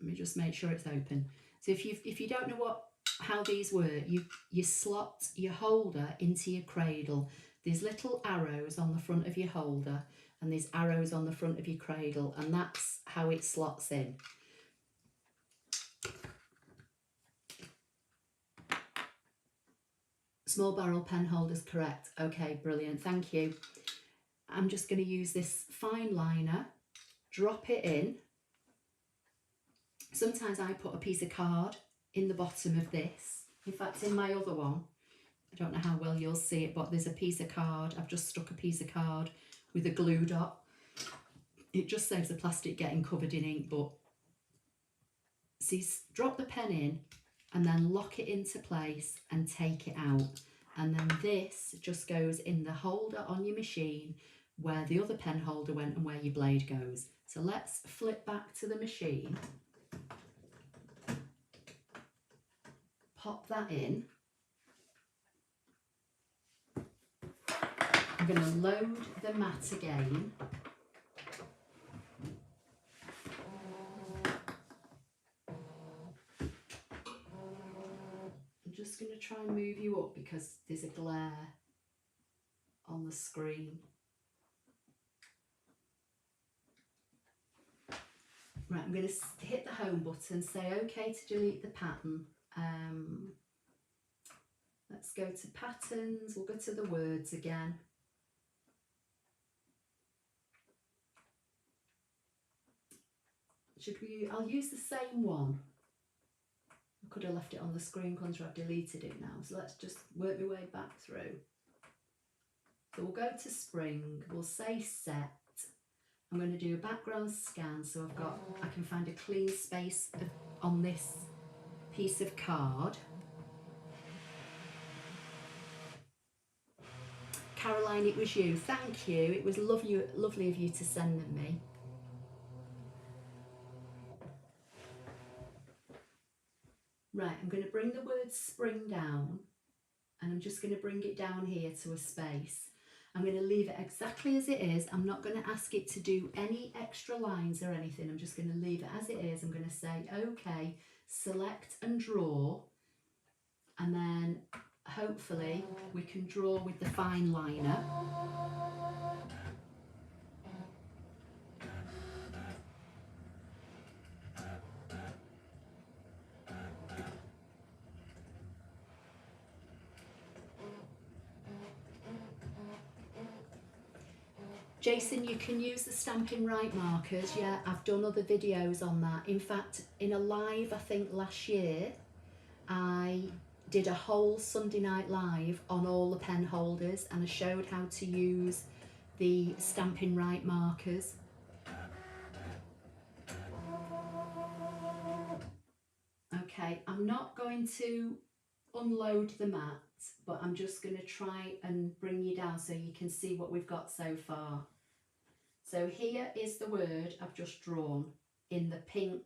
let me just make sure it's open. So if you don't know how these work, you slot your holder into your cradle. There's little arrows on the front of your holder and there's arrows on the front of your cradle, and that's how it slots in. Small barrel pen holder's correct. Okay, brilliant, thank you. I'm just going to use this fine liner, drop it in. Sometimes I put a piece of card in the bottom of this. In fact, in my other one, I don't know how well you'll see it, but there's a piece of card. I've just stuck a piece of card with a glue dot. It just saves the plastic getting covered in ink, but see, drop the pen in and then lock it into place and take it out. And then this just goes in the holder on your machine where the other pen holder went and where your blade goes. So let's flip back to the machine. Pop that in. I'm going to load the mat again. just going to try and move you up because there's a glare on the screen. Right, I'm going to hit the home button, say OK to delete the pattern. Let's go to patterns, we'll go to the words again. I'll use the same one. I could have left it on the screen contour, I've deleted it now. So let's just work my way back through. So we'll go to spring, we'll say set. I'm going to do a background scan so I can find a clean space on this piece of card. Caroline, it was you. Thank you. It was lovely of you to send them me. Right, I'm going to bring the word spring down and I'm just going to bring it down here to a space. I'm going to leave it exactly as it is. I'm not going to ask it to do any extra lines or anything. I'm just going to leave it as it is. I'm going to say, OK, select and draw. And then hopefully we can draw with the fine liner. Jason, you can use the Stampin' Right markers. Yeah, I've done other videos on that. In fact, in a live, I think last year, I did a whole Sunday night live on all the pen holders and I showed how to use the Stampin' Right markers. Okay, I'm not going to unload the mat, but I'm just going to try and bring you down so you can see what we've got so far. So here is the word I've just drawn in the pink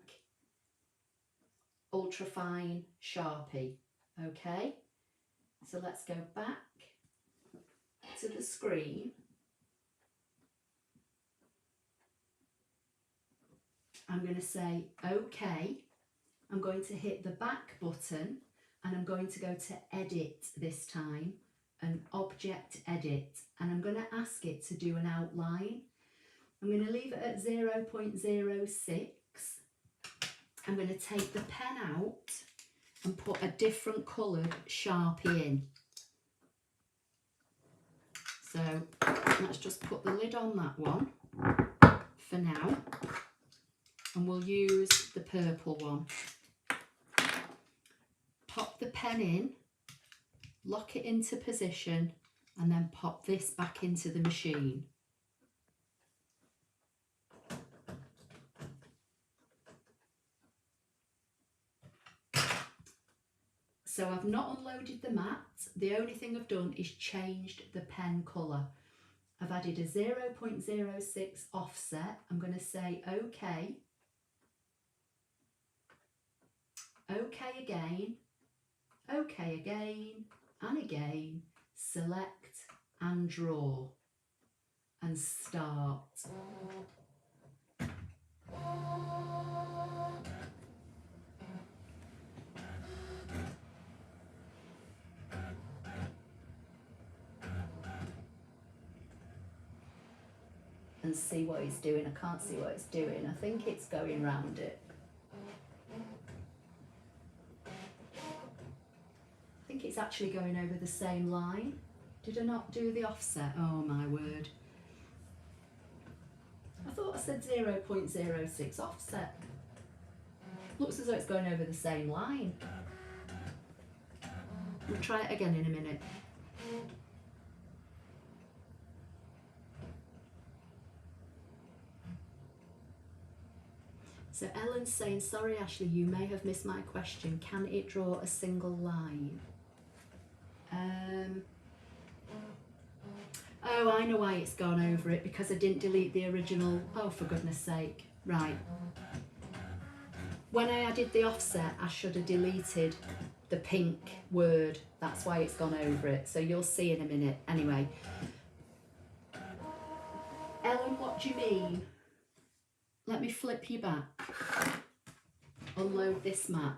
ultrafine Sharpie. Okay, so let's go back to the screen. I'm going to say OK. I'm going to hit the back button and I'm going to go to edit this time and object edit, and I'm going to ask it to do an outline. I'm going to leave it at 0.06. I'm going to take the pen out and put a different coloured Sharpie in. So let's just put the lid on that one for now, and we'll use the purple one. Pop the pen in, lock it into position, and then pop this back into the machine. So I've not unloaded the mat. The only thing I've done is changed the pen colour. I've added a 0.06 offset. I'm going to say OK. OK again. OK again and again. Select and draw and start. And see what it's doing. I can't see what it's doing. I think it's going round it. I think it's actually going over the same line. Did I not do the offset? Oh my word. I thought I said 0.06 offset. Looks as though it's going over the same line. We'll try it again in a minute. So Ellen's saying, sorry Ashley, you may have missed my question. Can it draw a single line? Oh, I know why it's gone over it, because I didn't delete the original. Oh, for goodness sake. Right. When I added the offset, I should have deleted the pink word. That's why it's gone over it. So you'll see in a minute. Anyway. Ellen, what do you mean? Let me flip you back. Unload this mat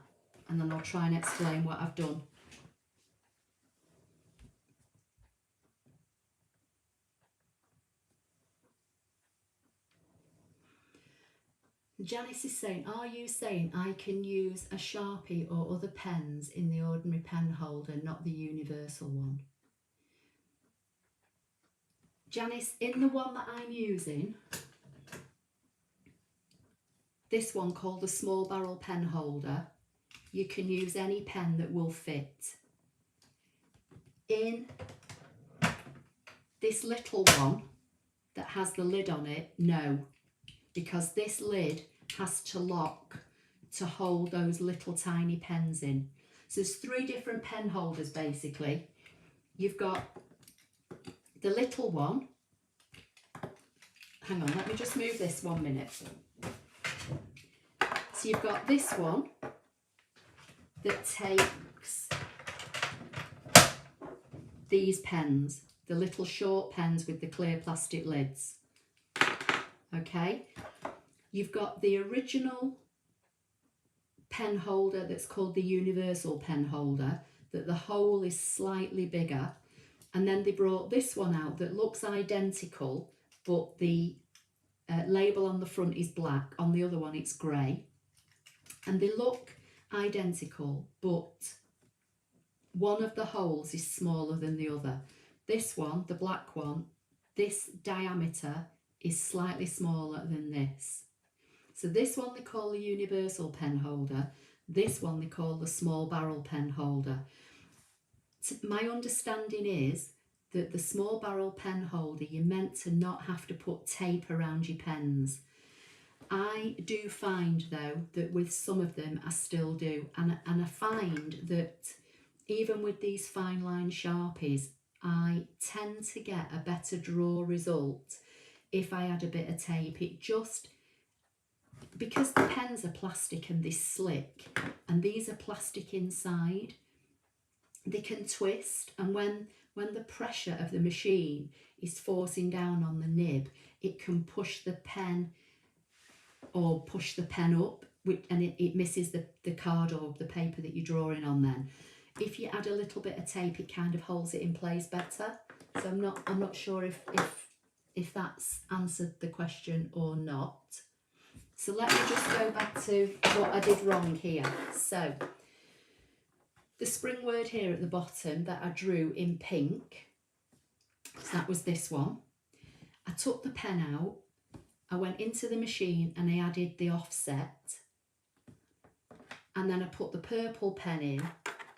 and then I'll try and explain what I've done. Janice is saying, are you saying I can use a Sharpie or other pens in the ordinary pen holder, not the universal one? Janice, in the one that I'm using, this one called the small barrel pen holder, you can use any pen that will fit. In this little one that has the lid on it, no, because this lid has to lock to hold those little tiny pens in. So there's 3 different pen holders basically. You've got the little one. Hang on, let me just move this 1 minute. So you've got this one that takes these pens, the little short pens with the clear plastic lids. Okay, you've got the original pen holder that's called the universal pen holder, that the hole is slightly bigger, and then they brought this one out that looks identical, but the label on the front is black, on the other one it's grey, and they look identical, but one of the holes is smaller than the other. This one, the black one, this diameter is slightly smaller than this. So this one they call the universal pen holder, this one they call the small barrel pen holder. My understanding is that the small barrel pen holder, you're meant to not have to put tape around your pens. I do find though that with some of them I still do, and I find that even with these fine line Sharpies, I tend to get a better draw result if I add a bit of tape. It just, because the pens are plastic and they're slick, and these are plastic inside, they can twist, and when the pressure of the machine is forcing down on the nib, it can push the pen or push the pen up, and it misses the card or the paper that you're drawing on then. If you add a little bit of tape, it kind of holds it in place better. So I'm not sure if that's answered the question or not. So let me just go back to what I did wrong here. So the spring word here at the bottom that I drew in pink, so that was this one. I took the pen out, I went into the machine and I added the offset, and then I put the purple pen in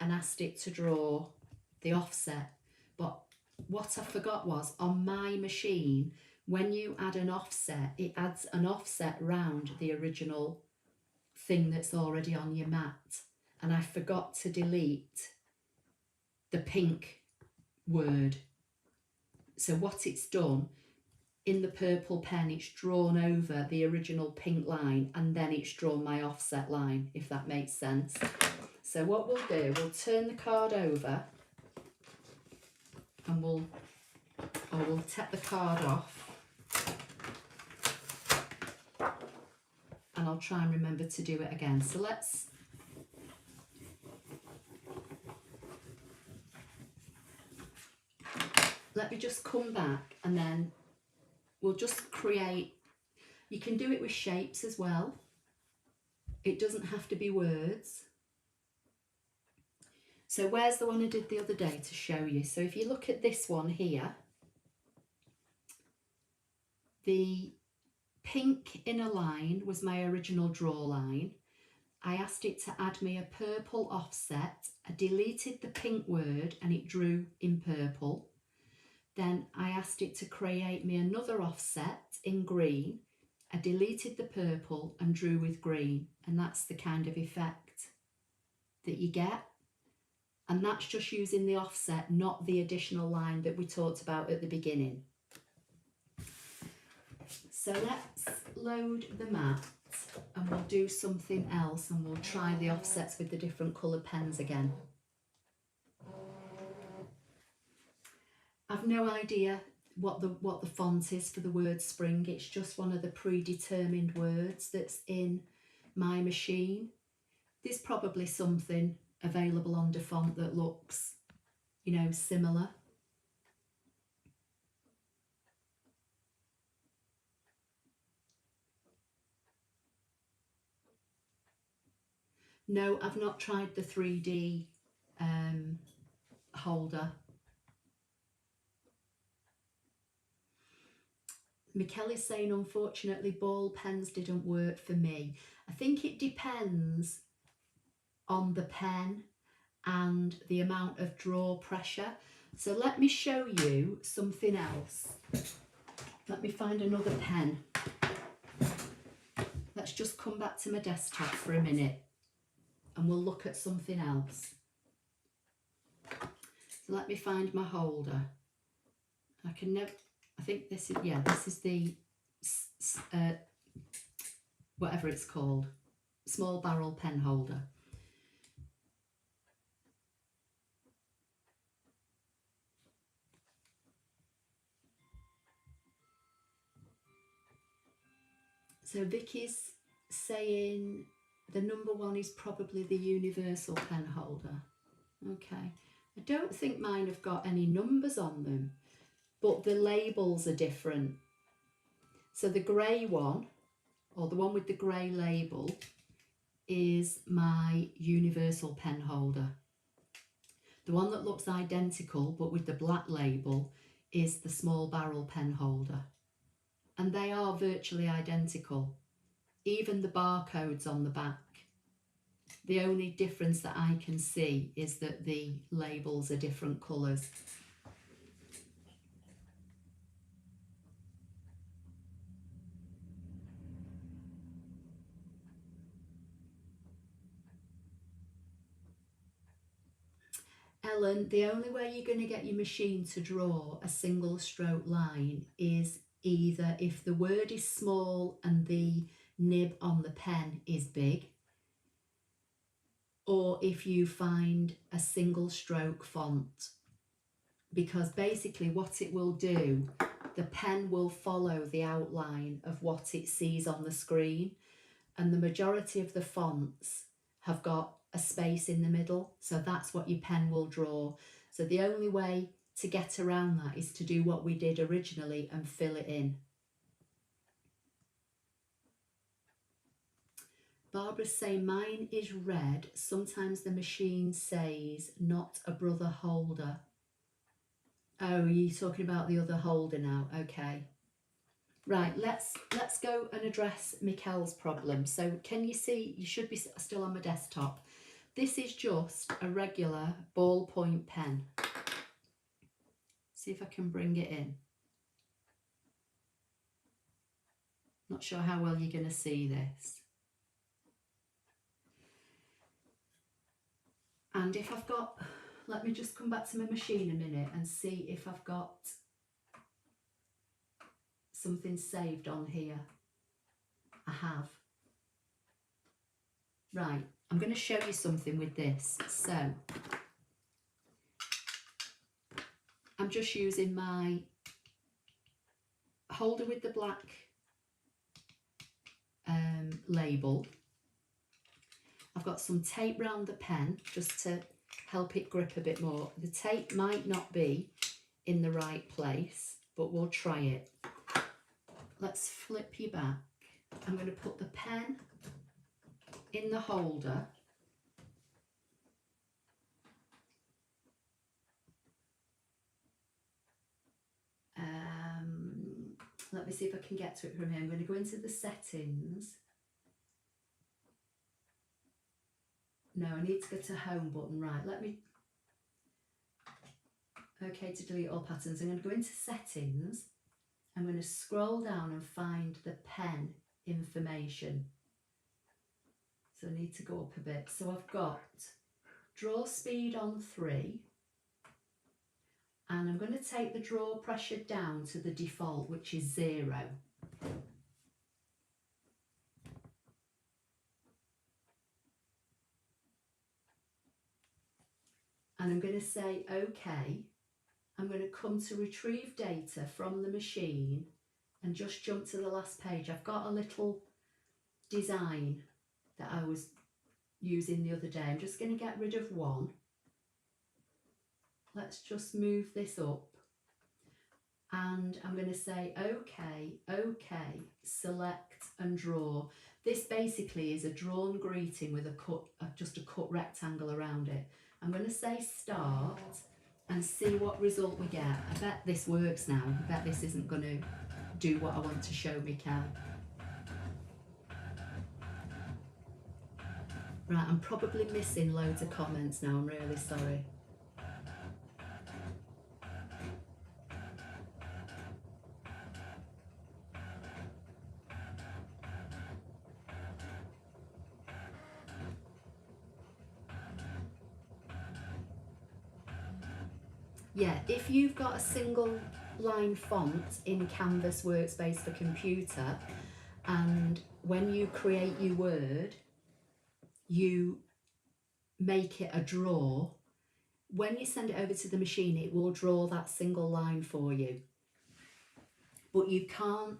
and asked it to draw the offset. But what I forgot was, on my machine, when you add an offset, it adds an offset round the original thing that's already on your mat. And I forgot to delete the pink word. So what it's done, in the purple pen, it's drawn over the original pink line, and then it's drawn my offset line, if that makes sense. So what we'll do, we'll turn the card over, and we'll take the card off, and I'll try and remember to do it again. So let me just come back, and then we'll just create, you can do it with shapes as well. It doesn't have to be words. So where's the one I did the other day to show you? So if you look at this one here, the pink inner line was my original draw line. I asked it to add me a purple offset. I deleted the pink word and it drew in purple. Then I asked it to create me another offset in green. I deleted the purple and drew with green, and that's the kind of effect that you get. And that's just using the offset, not the additional line that we talked about at the beginning. So let's load the mat and we'll do something else, and we'll try the offsets with the different coloured pens again. I've no idea what the font is for the word spring. It's just one of the predetermined words that's in my machine. There's probably something available on DeFont that looks, you know, similar. No, I've not tried the 3D holder. Mikel is saying, unfortunately, ball pens didn't work for me. I think it depends on the pen and the amount of draw pressure. So let me show you something else. Let me find another pen. Let's just come back to my desktop for a minute and we'll look at something else. So let me find my holder. I can never, I think this is, yeah, this is the, whatever it's called, small barrel pen holder. So Vicky's saying the number one is probably the universal pen holder. Okay. I don't think mine have got any numbers on them, but the labels are different. So the grey one, or the one with the grey label, is my universal pen holder. The one that looks identical but with the black label is the small barrel pen holder. And they are virtually identical. Even the barcodes on the back. The only difference that I can see is that the labels are different colours. Ellen, the only way you're going to get your machine to draw a single stroke line is either if the word is small and the nib on the pen is big, or if you find a single stroke font, because basically what it will do, the pen will follow the outline of what it sees on the screen, and the majority of the fonts have got a space in the middle, so that's what your pen will draw. So the only way to get around that is to do what we did originally and fill it in. Barbara's saying mine is red. Sometimes the machine says not a brother holder. Oh, you're talking about the other holder now. Okay. Right, let's go and address Mikel's problem. So can you see, you should be still on my desktop. This is just a regular ballpoint pen. See if I can bring it in. Not sure how well you're going to see this. And if I've got, let me just come back to my machine a minute and see if I've got something saved on here. I have. Right, I'm going to show you something with this. So I'm just using my holder with the black label. I've got some tape round the pen just to help it grip a bit more. The tape might not be in the right place, but we'll try it. Let's flip you back. I'm going to put the pen in the holder. Let me see if I can get to it from here. I'm going to go into the settings. No, I need to go to home button. Right, let me... Okay, to delete all patterns. I'm going to go into settings. I'm going to scroll down and find the pen information. So I need to go up a bit. So I've got draw speed on 3. And I'm going to take the draw pressure down to the default, which is 0. And I'm going to say OK. I'm going to come to retrieve data from the machine and just jump to the last page. I've got a little design that I was using the other day. I'm just going to get rid of one. Let's just move this up. And I'm going to say OK, OK, select and draw. This basically is a drawn greeting with a cut, just a cut rectangle around it. I'm going to say start and see what result we get. I bet this works now. I bet this isn't going to do what I want to show Mikel. Right, I'm probably missing loads of comments now. I'm really sorry. Yeah, if you've got a single line font in Canvas Workspace for computer, and when you create your word, you make it a draw, when you send it over to the machine, it will draw that single line for you. But you can't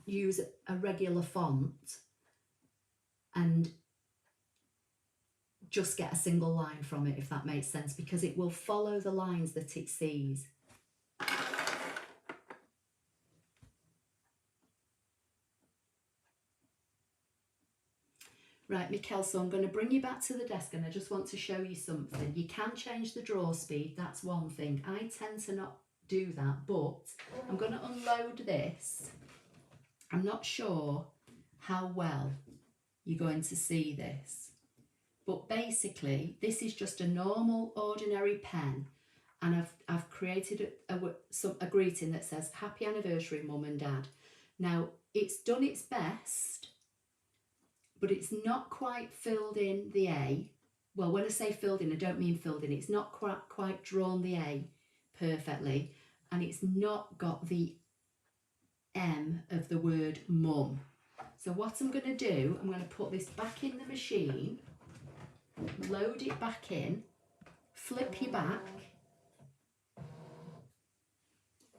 use a regular font and just get a single line from it, if that makes sense, because it will follow the lines that it sees. Right, Mikel, so I'm going to bring you back to the desk and I just want to show you something. You can change the draw speed, that's one thing. I tend to not do that, but I'm going to unload this. I'm not sure how well you're going to see this. But basically, this is just a normal, ordinary pen, and I've created a greeting that says, Happy Anniversary, Mum and Dad. Now, it's done its best, but it's not quite filled in the A. Well, when I say filled in, I don't mean filled in. It's not quite drawn the A perfectly, and it's not got the M of the word mum. So what I'm going to do, I'm going to put this back in the machine, load it back in, flip you back.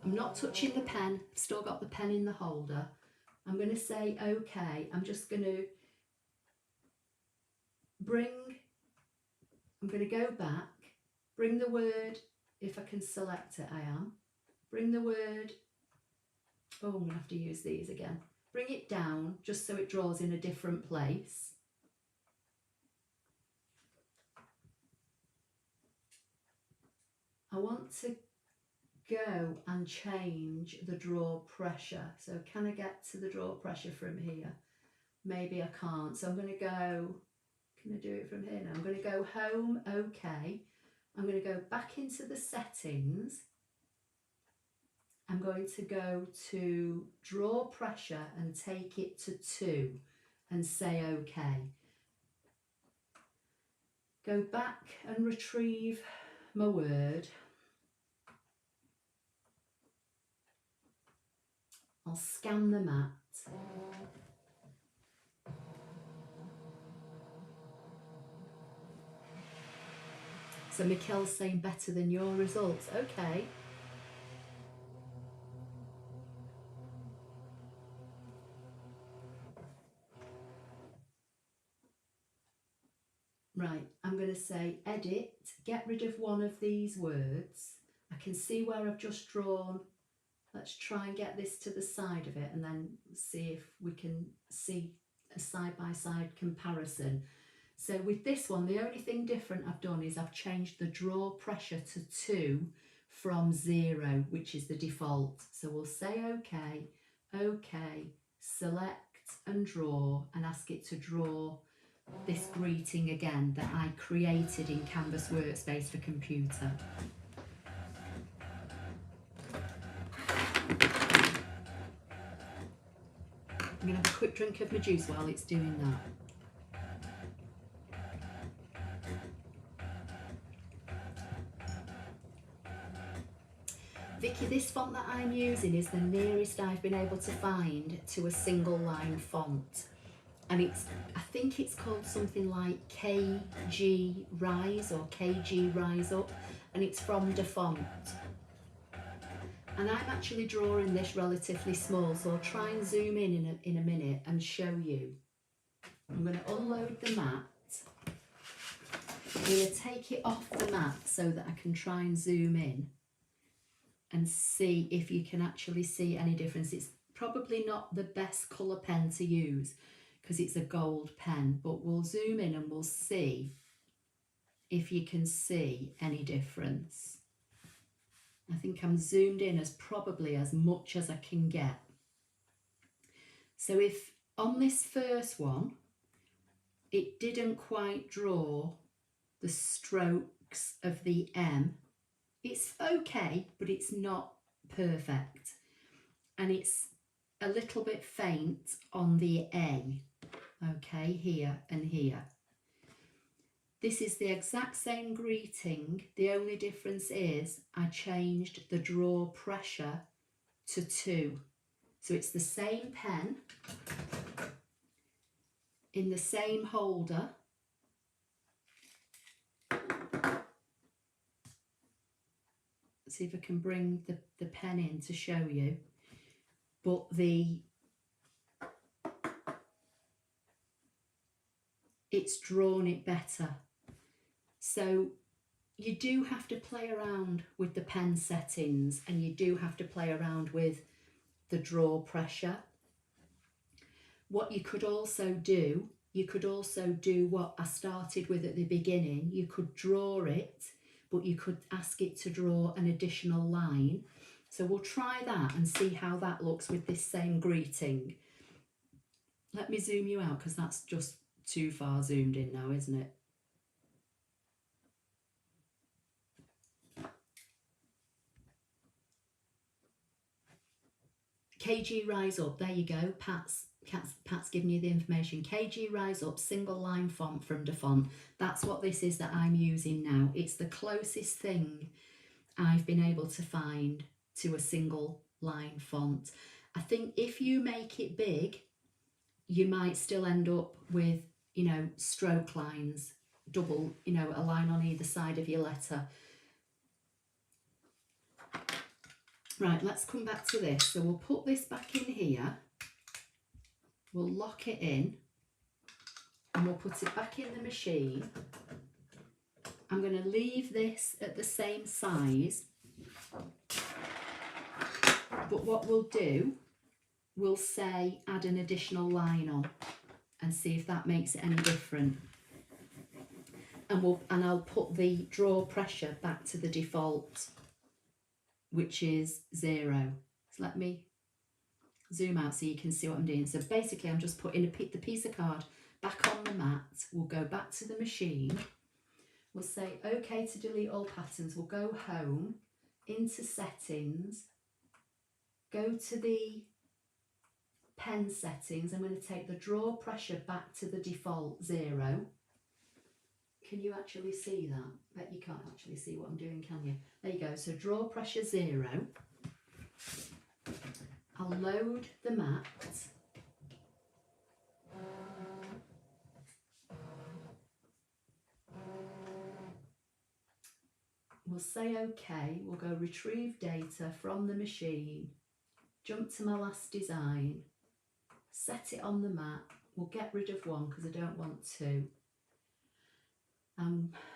I'm not touching the pen, I've still got the pen in the holder. I'm going to say okay. I'm just going to I'm going to go back, bring the word, if I can select it, I am. Bring the word, oh, I'm going to have to use these again. Bring it down just so it draws in a different place. I want to go and change the draw pressure. So can I get to the draw pressure from here? Maybe I can't. So I'm going to go, can I do it from here now? I'm going to go home, okay. I'm going to go back into the settings. I'm going to go to draw pressure and take it to 2 and say okay. Go back and retrieve my word. I'll scan the mat. So Mikel's saying better than your results. Okay. Right, I'm going to say edit, get rid of one of these words. I can see where I've just drawn. Let's try and get this to the side of it and then see if we can see a side-by-side comparison. So with this one, the only thing different I've done is I've changed the draw pressure to 2 from 0, which is the default. So we'll say okay, okay, select and draw and ask it to draw this greeting again that I created in Canvas Workspace for computer. I'm going to have a quick drink of my juice while it's doing that. Vicky, this font that I'm using is the nearest I've been able to find to a single line font. And I think it's called something like KG Rise or KG Rise Up, and it's from the font. And I'm actually drawing this relatively small, so I'll try and zoom in a minute and show you. I'm going to unload the mat. I'm going to take it off the mat so that I can try and zoom in and see if you can actually see any difference. It's probably not the best colour pen to use, because it's a gold pen, but we'll zoom in and we'll see if you can see any difference. I think I'm zoomed in as probably as much as I can get. So if on this first one, it didn't quite draw the strokes of the M, it's okay, but it's not perfect. And it's a little bit faint on the A, okay, here and here. This is the exact same greeting. The only difference is I changed the draw pressure to 2. So it's the same pen in the same holder. See if I can bring the pen in to show you. But it's drawn it better. So you do have to play around with the pen settings, and you do have to play around with the draw pressure. What you could also do, what I started with at the beginning. You could draw it, but you could ask it to draw an additional line. So we'll try that and see how that looks with this same greeting. Let me zoom you out, because that's just too far zoomed in now, isn't it? KG Rise Up, there you go. Pat's giving you the information. KG Rise Up, single line font from DaFont. That's what this is that I'm using now. It's the closest thing I've been able to find to a single line font. I think if you make it big, you might still end up with, you know, stroke lines, double, you know, a line on either side of your letter. Right, let's come back to this. So we'll put this back in here. We'll lock it in and we'll put it back in the machine. I'm going to leave this at the same size. But what we'll do, we'll say add an additional line on and see if that makes it any different. And I'll put the draw pressure back to the default, which is 0. So let me zoom out so you can see what I'm doing. So basically I'm just putting the piece of card back on the mat. We'll go back to the machine. We'll say OK to delete all patterns. We'll go home, into settings, go to the pen settings. I'm going to take the draw pressure back to the default 0. Can you actually see that? Bet you can't actually see what I'm doing, can you? There you go. So draw pressure 0. I'll load the mat. We'll say OK. We'll go retrieve data from the machine. Jump to my last design. Set it on the mat. We'll get rid of 1 because I don't want 2.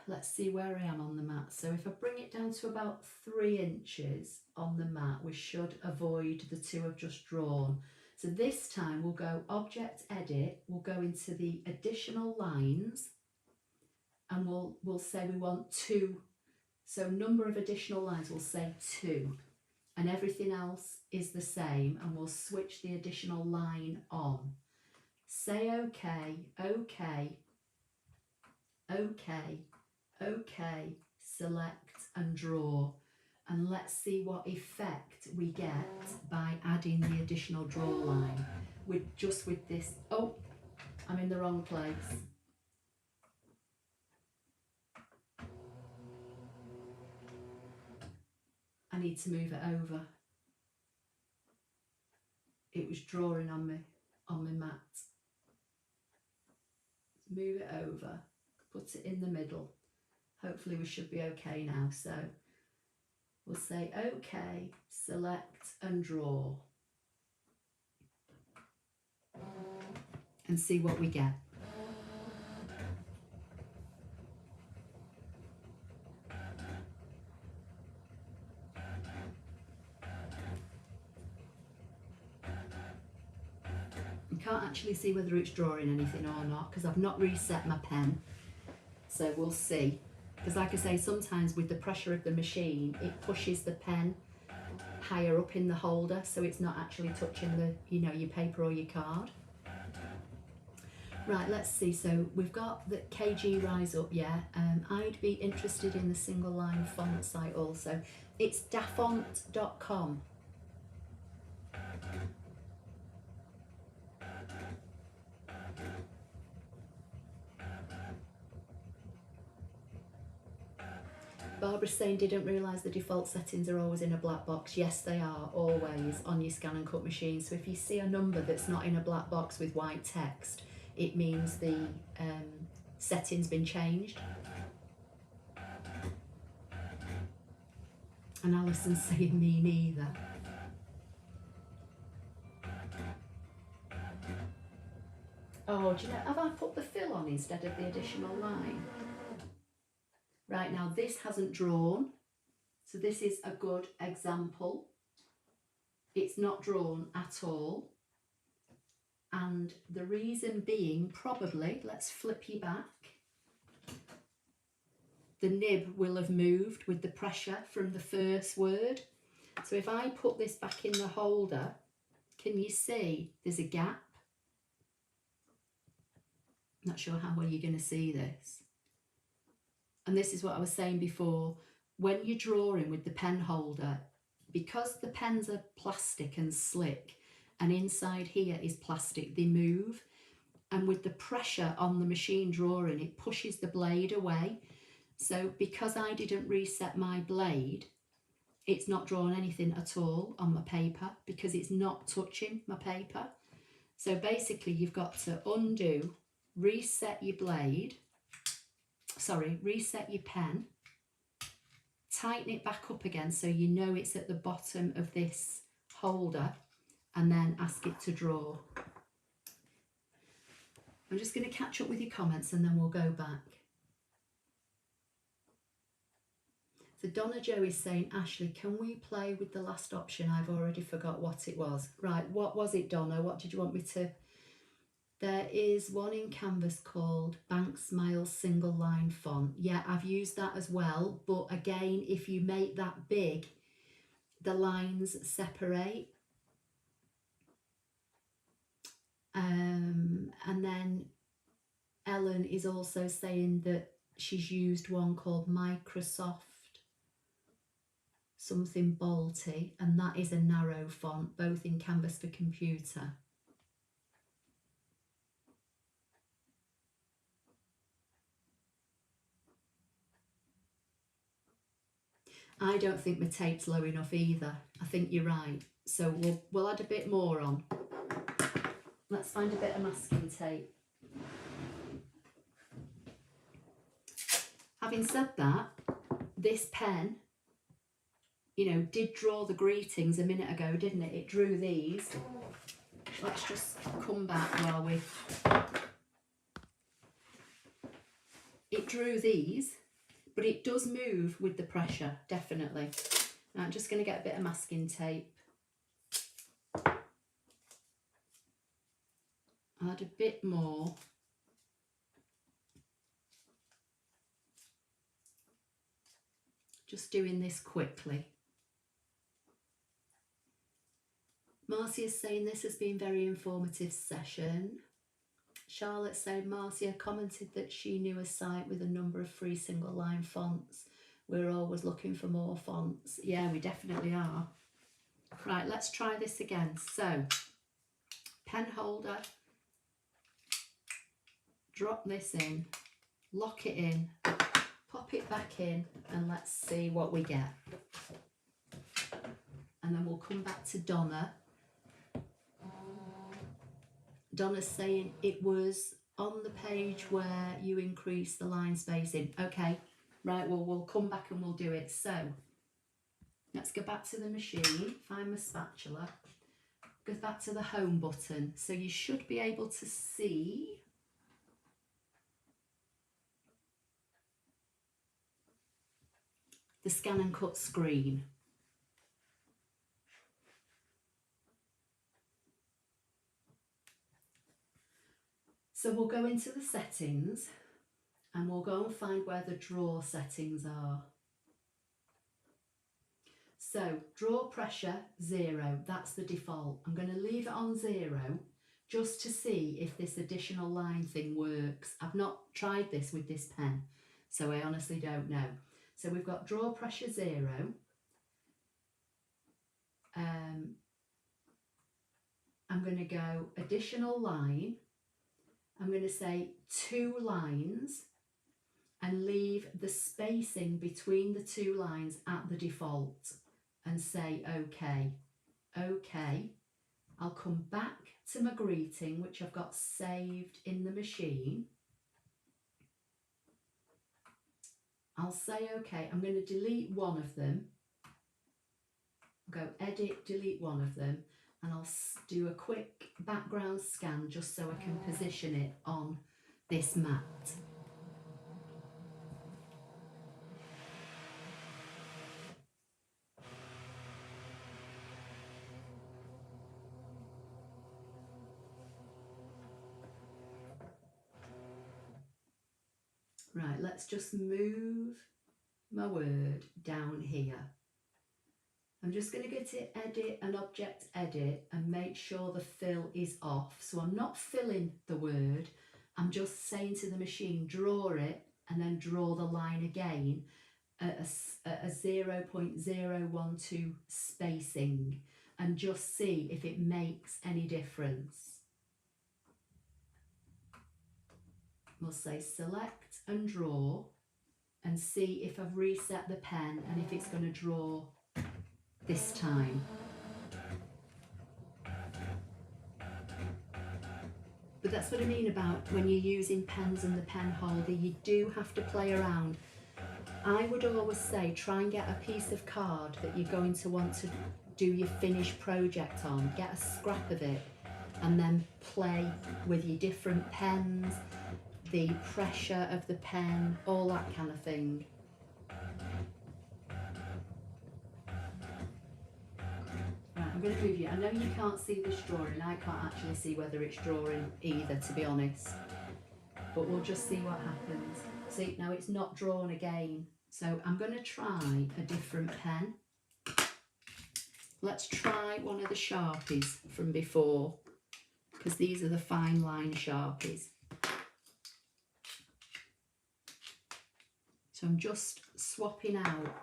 Let's see where I am on the mat. So if I bring it down to about 3 inches on the mat, we should avoid the 2 I've just drawn. So this time we'll go Object Edit, we'll go into the additional lines, and we'll say we want 2. So number of additional lines, we'll say 2, and everything else is the same, and we'll switch the additional line on. Say OK, OK, OK, OK, select and draw, and let's see what effect we get by adding the additional draw line with this. Oh, I'm in the wrong place. I need to move it over. It was drawing on my mat. Move it over. Put it in the middle. Hopefully we should be okay now. So we'll say OK, select and draw, and see what we get. can't actually see whether it's drawing anything or not because I've not reset my pen. So we'll see. Because like I say, sometimes with the pressure of the machine, it pushes the pen higher up in the holder, so it's not actually touching the, you know, your paper or your card. Right, let's see. So we've got the KG Rise Up, yeah. I'd be interested in the single line font site also. It's dafont.com. Barbara's saying, didn't realise the default settings are always in a black box. Yes, they are, always, on your ScanNCut machine. So if you see a number that's not in a black box with white text, it means the setting's been changed. And Alison's saying, me neither. Oh, do you know, have I put the fill on instead of the additional line? Right, now this hasn't drawn, so this is a good example. It's not drawn at all. And the reason being, probably, let's flip you back. The nib will have moved with the pressure from the first word. So if I put this back in the holder, can you see there's a gap? Not sure how well you're going to see this. And this is what I was saying before. When you're drawing with the pen holder, because the pens are plastic and slick, and inside here is plastic, they move. And with the pressure on the machine drawing, it pushes the blade away. So because I didn't reset my blade, it's not drawn anything at all on my paper because it's not touching my paper. So basically you've got to undo, reset your blade, reset your pen, tighten it back up again so you know it's at the bottom of this holder, and then ask it to draw. I'm just going to catch up with your comments and then we'll go back. So Donna Jo is saying, Ashley, can we play with the last option? I've already forgot what it was. Right, what was it, Donna? What did you want me to... There is one in Canvas called Bank Smile Single Line Font. Yeah, I've used that as well. But again, if you make that big, the lines separate. And then Ellen is also saying that she's used one called Microsoft something Balti, and that is a narrow font, both in Canvas for computer. I don't think my tape's low enough either. I think you're right. So we'll add a bit more on. Let's find a bit of masking tape. Having said that, this pen, you know, did draw the greetings a minute ago, didn't it? It drew these. Let's just come back while we... It drew these, but it does move with the pressure, definitely. Now I'm just going to get a bit of masking tape. Add a bit more. Just doing this quickly. Marcia's saying this has been a very informative session. Charlotte saying Marcia commented that she knew a site with a number of free single line fonts. We're always looking for more fonts. Yeah, we definitely are. Right, let's try this again. So, pen holder, drop this in, lock it in, pop it back in, and let's see what we get. And then we'll come back to Donna. Donna's saying it was on the page where you increase the line spacing. Okay, right, well, we'll come back and we'll do it. So, let's go back to the machine, find my spatula, go back to the home button. So you should be able to see the ScanNCut screen. So we'll go into the settings and we'll go and find where the draw settings are. So draw pressure 0, that's the default. I'm going to leave it on 0 just to see if this additional line thing works. I've not tried this with this pen, so I honestly don't know. So we've got draw pressure 0. I'm going to go additional line. I'm going to say 2 lines and leave the spacing between the 2 lines at the default and say OK. OK. I'll come back to my greeting, which I've got saved in the machine. I'll say OK. I'm going to delete one of them. Go edit, delete one of them, and I'll do a quick background scan just so I can position it on this mat. Right, let's just move my word down here. I'm just going to go to edit and object edit and make sure the fill is off. So I'm not filling the word, I'm just saying to the machine, draw it and then draw the line again at a 0.012 spacing and just see if it makes any difference. We'll say select and draw and see if I've reset the pen and if it's going to draw this time. But that's what I mean about when you're using pens and the pen holder, you do have to play around. I would always say try and get a piece of card that you're going to want to do your finished project on, get a scrap of it and then play with your different pens, the pressure of the pen, all that kind of thing. I'm going to move you. I know you can't see this drawing. I can't actually see whether it's drawing either, to be honest. But we'll just see what happens. See, now it's not drawn again. So I'm going to try a different pen. Let's try one of the Sharpies from before, because these are the fine line Sharpies. So I'm just swapping out.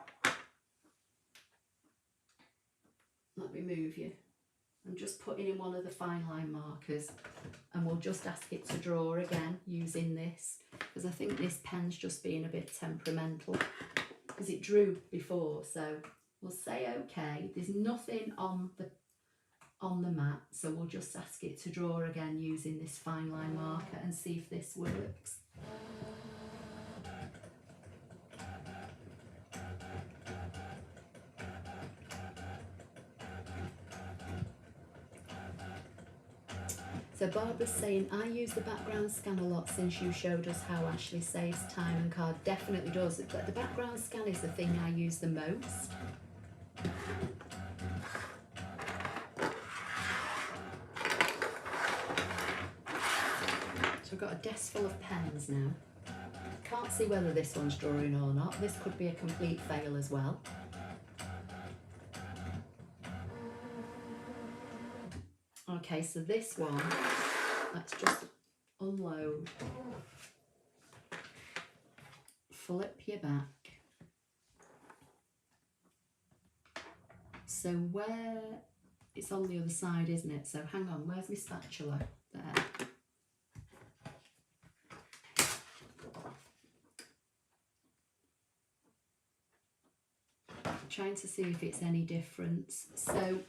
Let me move you. I'm just putting in one of the fine line markers and we'll just ask it to draw again using this, because I think this pen's just being a bit temperamental because it drew before. So we'll say OK. There's nothing on the mat, so we'll just ask it to draw again using this fine line marker and see if this works. So Barbara's saying, I use the background scan a lot since you showed us how Ashley saves time and card. Definitely does. The background scan is the thing I use the most. So I've got a desk full of pens now. Can't see whether this one's drawing or not. This could be a complete fail as well. Okay, so this one, let's just unload, flip your back. So where, it's on the other side, isn't it? So hang on, where's my spatula? There. Trying to see if it's any difference. So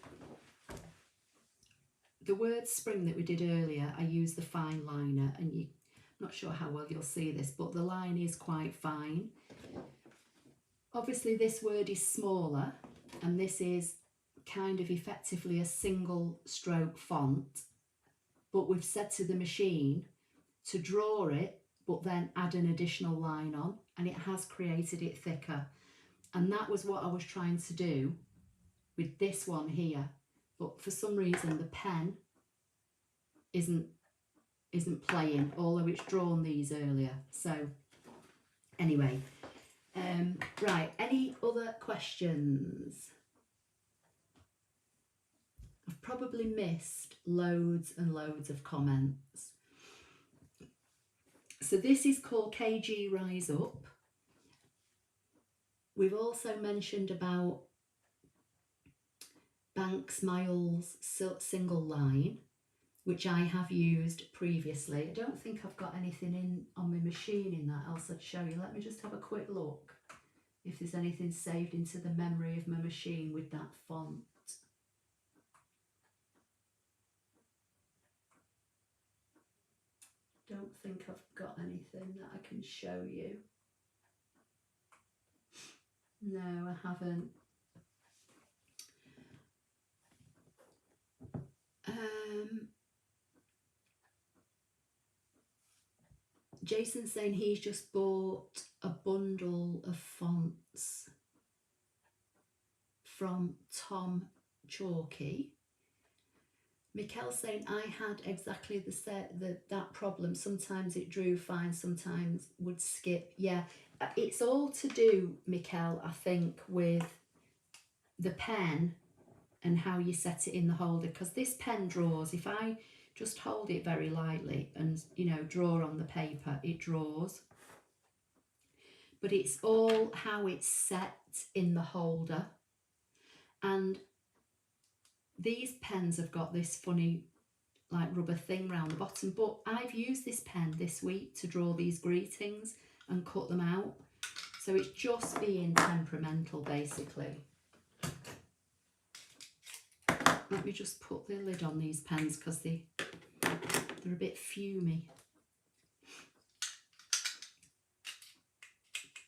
the word spring that we did earlier, I used the fine liner, and I'm not sure how well you'll see this, but the line is quite fine. Obviously this word is smaller, and this is kind of effectively a single stroke font, but we've said to the machine to draw it, but then add an additional line on, and it has created it thicker. And that was what I was trying to do with this one here. But for some reason the pen isn't isn't playing, although it's drawn these earlier. So anyway, right, any other questions? I've probably missed loads and loads of comments. So this is called KG Rise Up. We've also mentioned about Banks Miles single line, which I have used previously. I don't think I've got anything in on my machine in that else I'd show you. Let me just have a quick look if there's anything saved into the memory of my machine with that font. Don't think I've got anything that I can show you. No, I haven't. Jason's saying he's just bought a bundle of fonts from Tom Chalky. Mikkel's saying I had exactly that problem. Sometimes it drew fine, sometimes would skip. Yeah, it's all to do, Mikkel, I think, with the pen and how you set it in the holder, because this pen draws. If I just hold it very lightly and, you know, draw on the paper, it draws. But it's all how it's set in the holder. And these pens have got this funny like rubber thing round the bottom, but I've used this pen this week to draw these greetings and cut them out. So it's just being temperamental, basically. Let me just put the lid on these pens because they're a bit fumy.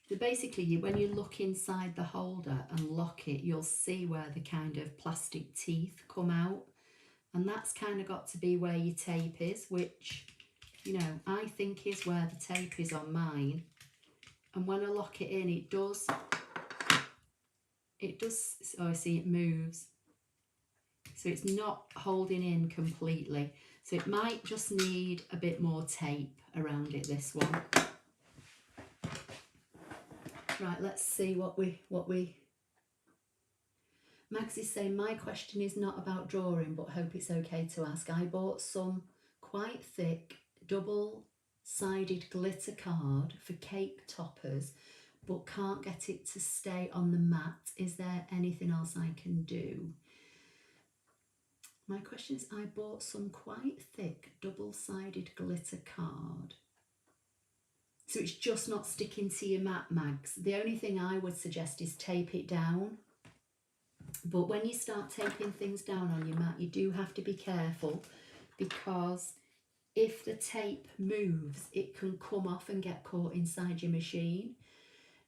So basically, when you look inside the holder and lock it, you'll see where the kind of plastic teeth come out. And that's kind of got to be where your tape is, which, you know, I think is where the tape is on mine. And when I lock it in, it does, oh, see, it moves. So it's not holding in completely. So it might just need a bit more tape around it, this one. Right, let's see what we Max is saying, my question is not about drawing, but hope it's okay to ask. I bought some quite thick double-sided glitter card for cake toppers, but can't get it to stay on the mat. Is there anything else I can do? My question is, I bought some quite thick double-sided glitter card. So it's just not sticking to your mat, Mags. The only thing I would suggest is tape it down. But when you start taping things down on your mat, you do have to be careful, because if the tape moves, it can come off and get caught inside your machine.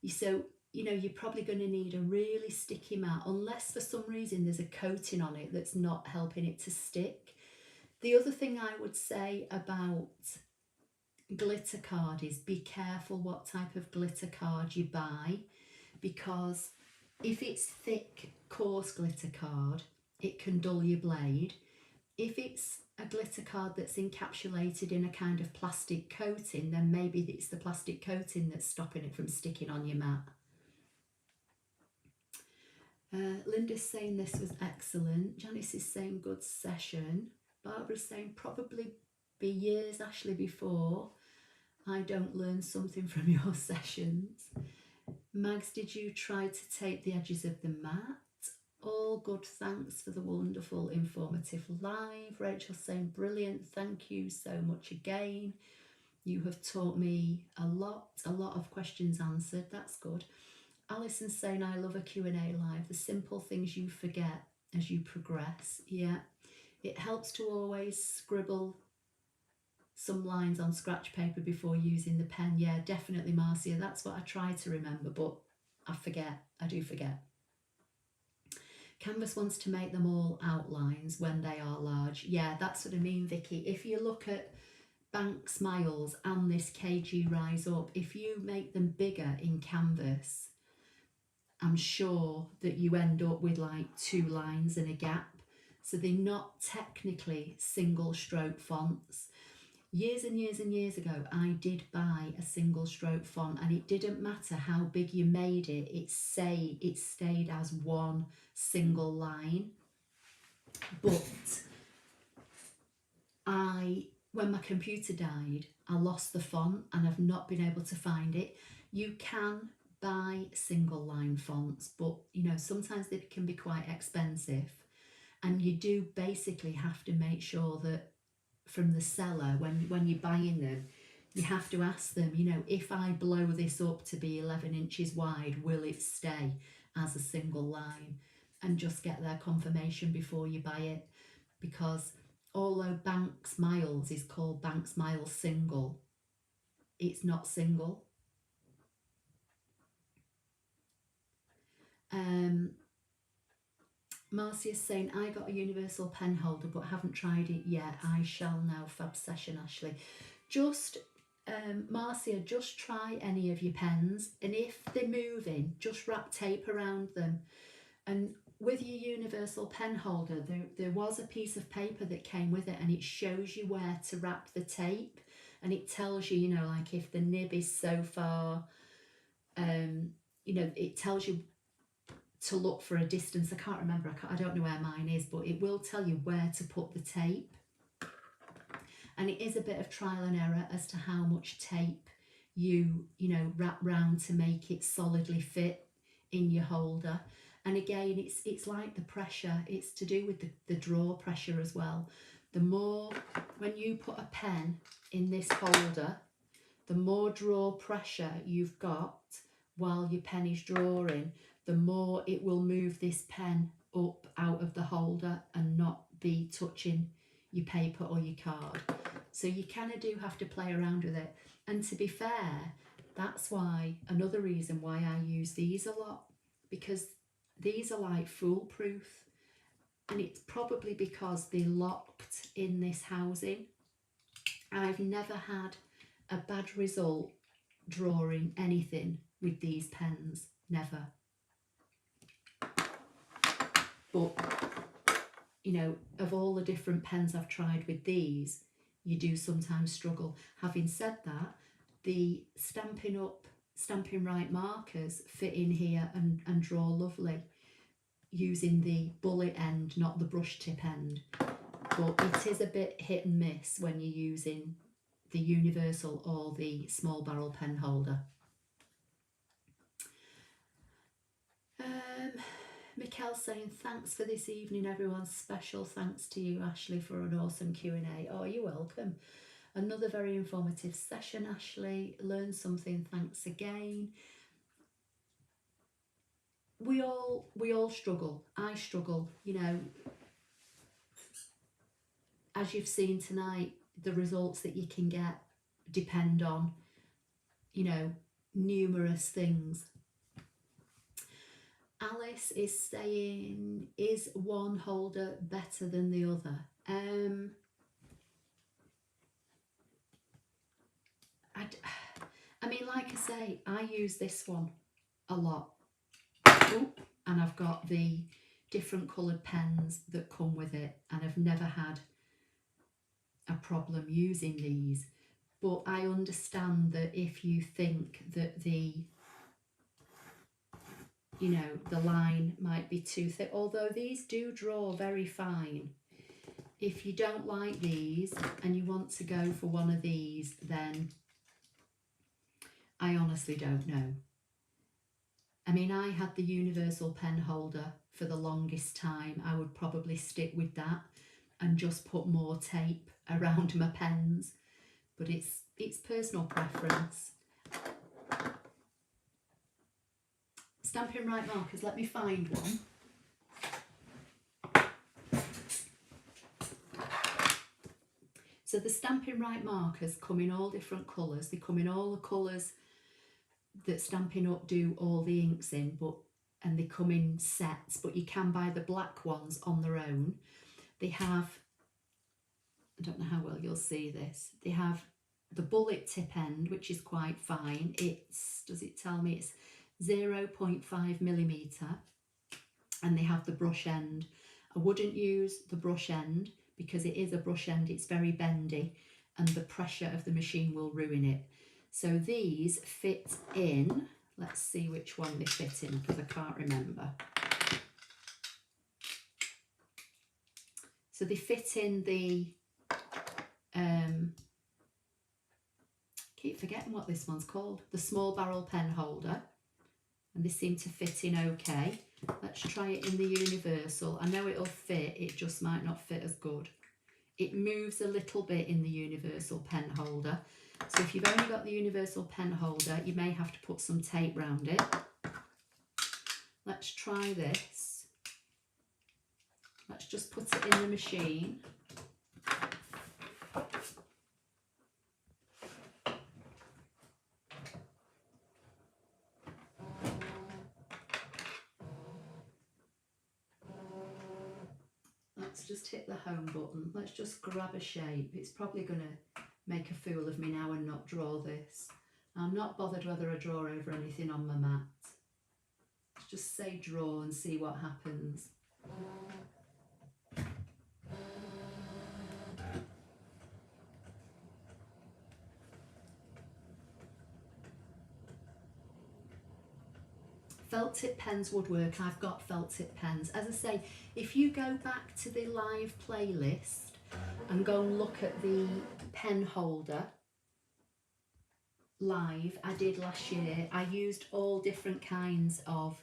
So, you know, you're probably going to need a really sticky mat, unless for some reason there's a coating on it that's not helping it to stick. The other thing I would say about glitter card is be careful what type of glitter card you buy, because if it's thick, coarse glitter card, it can dull your blade. If it's a glitter card that's encapsulated in a kind of plastic coating, then maybe it's the plastic coating that's stopping it from sticking on your mat. Linda's saying this was excellent. Janice is saying good session. Barbara's saying probably be years, Ashley, before I don't learn something from your sessions. Mags, did you try to tape the edges of the mat? All good, thanks for the wonderful, informative live. Rachel saying brilliant, thank you so much again. You have taught me a lot of questions answered, that's good. Alison saying I love a Q&A live, the simple things you forget as you progress. Yeah, it helps to always scribble some lines on scratch paper before using the pen. Yeah, definitely, Marcia. That's what I try to remember, but I forget. I do forget. Canvas wants to make them all outlines when they are large. Yeah, that's what I mean, Vicky. If you look at Banks Miles and this KG Rise Up, if you make them bigger in Canvas, I'm sure that you end up with like 2 lines and a gap. So they're not technically single stroke fonts. Years and years and years ago, I did buy a single stroke font, and it didn't matter how big you made it, it stayed as one single line. But when my computer died, I lost the font and I've not been able to find it. You can buy single line fonts, but you know, sometimes they can be quite expensive, and you do basically have to make sure that from the seller, when you're buying them, you have to ask them, you know, if I blow this up to be 11 inches wide, will it stay as a single line? And just get their confirmation before you buy it, because although Banks Miles is called Banks Miles Single, it's not single. Marcia's saying, I got a universal pen holder but haven't tried it yet. I shall now. Fab session, Ashley. Just, Marcia, just try any of your pens, and if they're moving, just wrap tape around them. And with your universal pen holder, there was a piece of paper that came with it, and it shows you where to wrap the tape, and it tells you, you know, like if the nib is so far, you know, it tells you to look for a distance. I can't remember, I don't know where mine is, but it will tell you where to put the tape. And it is a bit of trial and error as to how much tape you know, wrap round to make it solidly fit in your holder. And again, it's like the pressure, it's to do with the draw pressure as well. The more, when you put a pen in this holder, the more draw pressure you've got while your pen is drawing, the more it will move this pen up out of the holder and not be touching your paper or your card. So you kind of do have to play around with it. And to be fair, that's why, another reason why I use these a lot, because these are like foolproof, and it's probably because they're locked in this housing. I've never had a bad result drawing anything with these pens, never. But, you know, of all the different pens I've tried with these, you do sometimes struggle. Having said that, the Stampin' Right markers fit in here and draw lovely using the bullet end, not the brush tip end. But it is a bit hit and miss when you're using the universal or the small barrel pen holder. Mikkel's saying, thanks for this evening, everyone. Special thanks to you, Ashley, for an awesome Q&A. Oh, you're welcome. Another very informative session, Ashley. Learned something. Thanks again. We all struggle. I struggle, you know. As you've seen tonight, the results that you can get depend on, you know, numerous things. Alice is saying, is one holder better than the other? I mean, like I say, I use this one a lot. Oop, and I've got the different coloured pens that come with it, and I've never had a problem using these. But I understand that if you think that the, you know, the line might be too thick, although these do draw very fine. If you don't like these and you want to go for one of these, then I honestly don't know. I mean, I had the universal pen holder for the longest time. I would probably stick with that and just put more tape around my pens, but it's personal preference. Stampin' Right markers, let me find one. So the Stampin' Right markers come in all different colours. They come in all the colours that Stampin' Up do all the inks in, and they come in sets, but you can buy the black ones on their own. They have, I don't know how well you'll see this, they have the bullet tip end, which is quite fine. It's, does it tell me, it's 0.5 millimetre, and they have the brush end. I wouldn't use the brush end because it is a brush end, it's very bendy, and the pressure of the machine will ruin it. So these fit in, let's see which one they fit in because I can't remember. So they fit in the, keep forgetting what this one's called, the small barrel pen holder, and they seem to fit in okay. Let's try it in the universal. I know it'll fit, it just might not fit as good. It moves a little bit in the universal pen holder. So if you've only got the universal pen holder, you may have to put some tape round it. Let's try this. Let's just put it in the machine. Let's just hit the home button. Let's just grab a shape. It's probably going to make a fool of me now and not draw this. I'm not bothered whether I draw over anything on my mat. Let's just say draw and see what happens. Felt tip pens would work. I've got felt tip pens. As I say, if you go back to the live playlist and go and look at the pen holder live I did last year, I used all different kinds of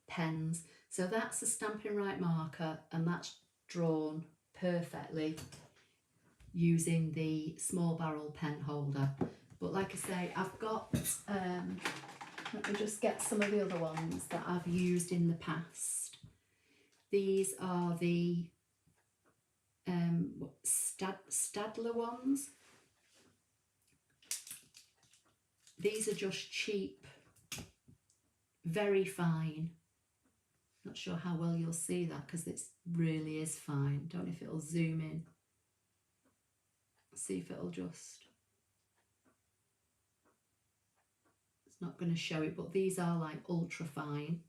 pens. So that's a Stampin' Right marker, and that's drawn perfectly using the small barrel pen holder. But like I say, I've got let me just get some of the other ones that I've used in the past. These are the Spatula ones. These are just cheap, very fine. Not sure how well you'll see that because it really is fine. Don't know if it'll zoom in. See if it'll just... It's not going to show it, but these are like ultra fine.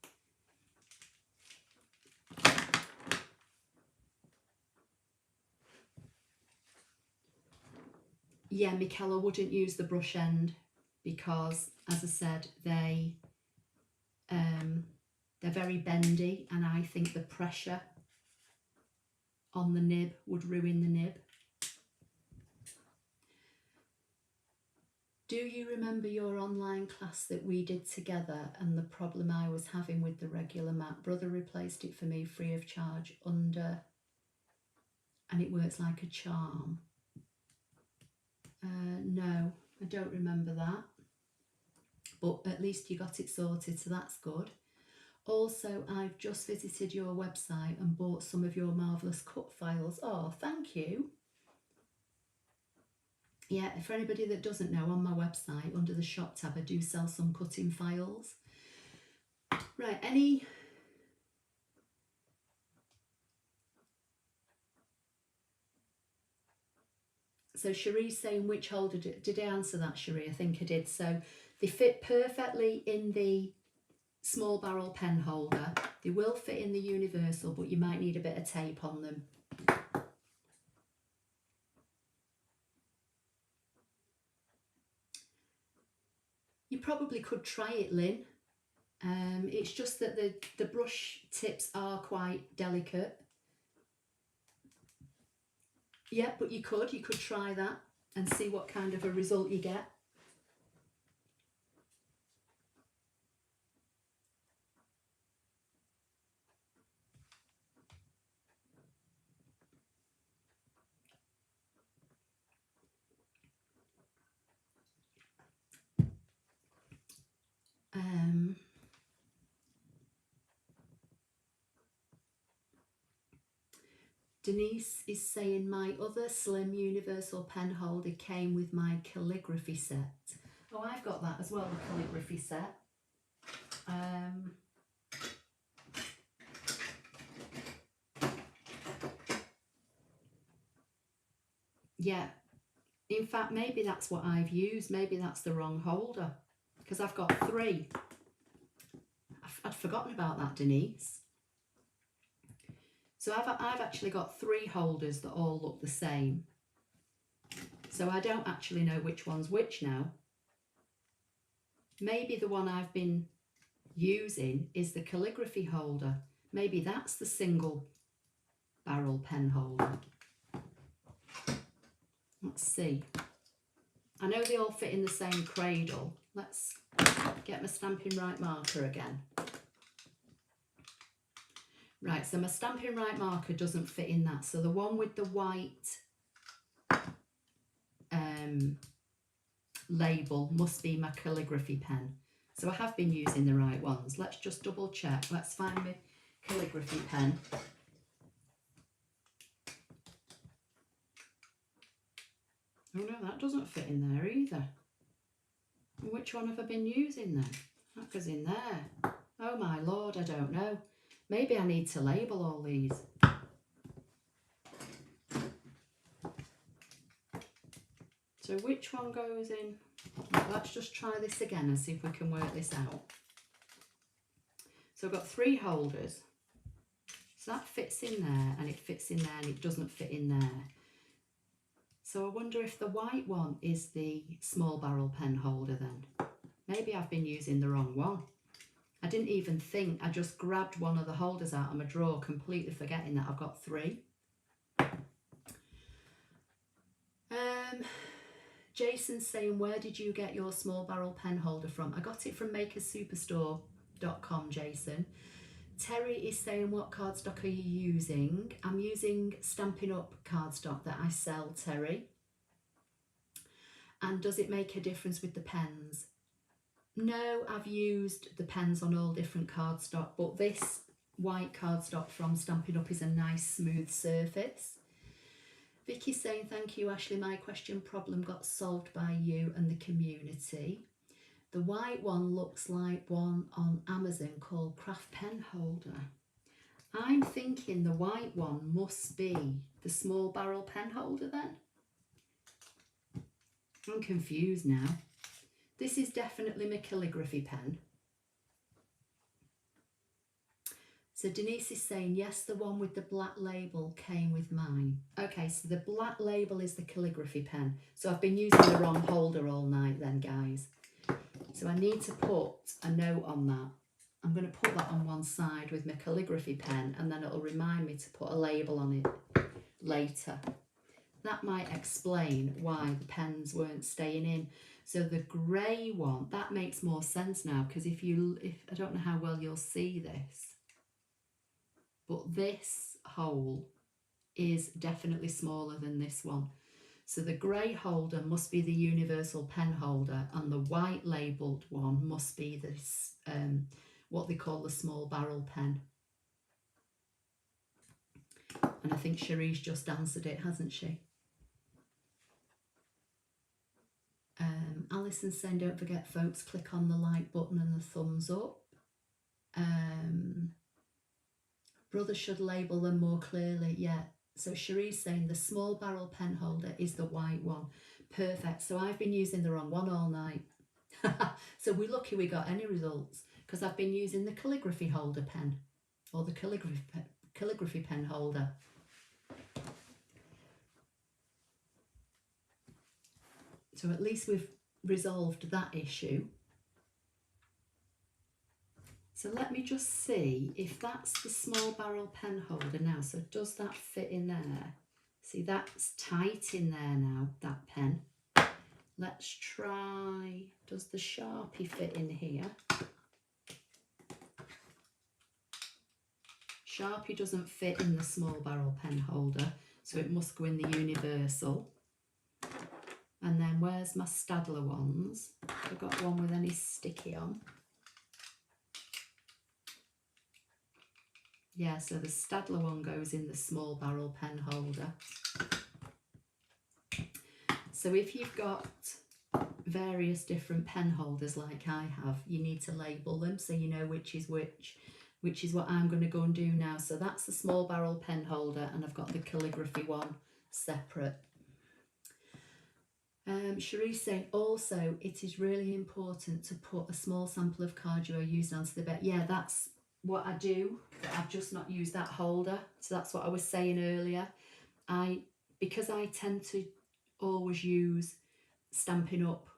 Yeah, Michaela wouldn't use the brush end because, as I said, they're very bendy, and I think the pressure on the nib would ruin the nib. Do you remember your online class that we did together and the problem I was having with the regular mat? Brother replaced it for me free of charge under, and it works like a charm. No, I don't remember that. But at least you got it sorted, so that's good. Also, I've just visited your website and bought some of your marvellous cut files. Oh, thank you. Yeah, for anybody that doesn't know, on my website, under the shop tab, I do sell some cutting files. Right, any... So Cherie's saying which holder, did I answer that, Cherie? I think I did. So they fit perfectly in the small barrel pen holder. They will fit in the universal, but you might need a bit of tape on them. You probably could try it, Lynn. It's just that the brush tips are quite delicate. Yeah, but you could try that and see what kind of a result you get. Denise is saying my other slim universal pen holder came with my calligraphy set. Oh, I've got that as well, the calligraphy set. Yeah, in fact, maybe that's what I've used. Maybe that's the wrong holder because I've got three. I'd forgotten about that, Denise. So I've actually got three holders that all look the same. So I don't actually know which one's which now. Maybe the one I've been using is the calligraphy holder. Maybe that's the single barrel pen holder. Let's see. I know they all fit in the same cradle. Let's get my Stampin' Right marker again. Right, so my Stampin' Right marker doesn't fit in that. So the one with the white label must be my calligraphy pen. So I have been using the right ones. Let's just double check. Let's find my calligraphy pen. Oh no, that doesn't fit in there either. Which one have I been using then? That goes in there. Oh my lord, I don't know. Maybe I need to label all these. So which one goes in? Let's just try this again and see if we can work this out. So I've got 3 holders. So that fits in there and it fits in there and it doesn't fit in there. So I wonder if the white one is the small barrel pen holder then. Maybe I've been using the wrong one. I didn't even think, I just grabbed one of the holders out of my drawer, completely forgetting that I've got 3. Jason's saying, where did you get your small barrel pen holder from? I got it from makersuperstore.com, Jason. Terry is saying, what cardstock are you using? I'm using Stampin' Up cardstock that I sell, Terry. And does it make a difference with the pens? No, I've used the pens on all different cardstock, but this white cardstock from Stampin' Up is a nice smooth surface. Vicky's saying, thank you, Ashley. My question problem got solved by you and the community. The white one looks like one on Amazon called Craft Pen Holder. I'm thinking the white one must be the small barrel pen holder then. I'm confused now. This is definitely my calligraphy pen. So Denise is saying, yes, the one with the black label came with mine. Okay, so the black label is the calligraphy pen. So I've been using the wrong holder all night then, guys. So I need to put a note on that. I'm going to put that on one side with my calligraphy pen and then it'll remind me to put a label on it later. That might explain why the pens weren't staying in. So the grey one, that makes more sense now, because if I don't know how well you'll see this, but this hole is definitely smaller than this one. So the grey holder must be the universal pen holder and the white labelled one must be this, what they call the small barrel pen. And I think Cherie's just answered it, hasn't she? Alison's saying, don't forget folks, click on the like button and the thumbs up. Brother should label them more clearly. Yeah. So Cherie's saying the small barrel pen holder is the white one. Perfect. So I've been using the wrong one all night. So we're lucky we got any results because I've been using the calligraphy holder pen or the calligraphy pen holder. So at least we've resolved that issue. So let me just see if that's the small barrel pen holder now. So does that fit in there? See, that's tight in there now, that pen. Let's try, does the Sharpie fit in here? Sharpie doesn't fit in the small barrel pen holder, so it must go in the universal. And then where's my Spatula ones? I've got one with any sticky on. Yeah, so the Spatula one goes in the small barrel pen holder. So if you've got various different pen holders like I have, you need to label them so you know which is which is what I'm going to go and do now. So that's the small barrel pen holder and I've got the calligraphy one separate. Cherie's saying also it is really important to put a small sample of card you are using onto the bed. Yeah, that's what I do, but I've just not used that holder. So that's what I was saying earlier. Because I tend to always use Stampin' Up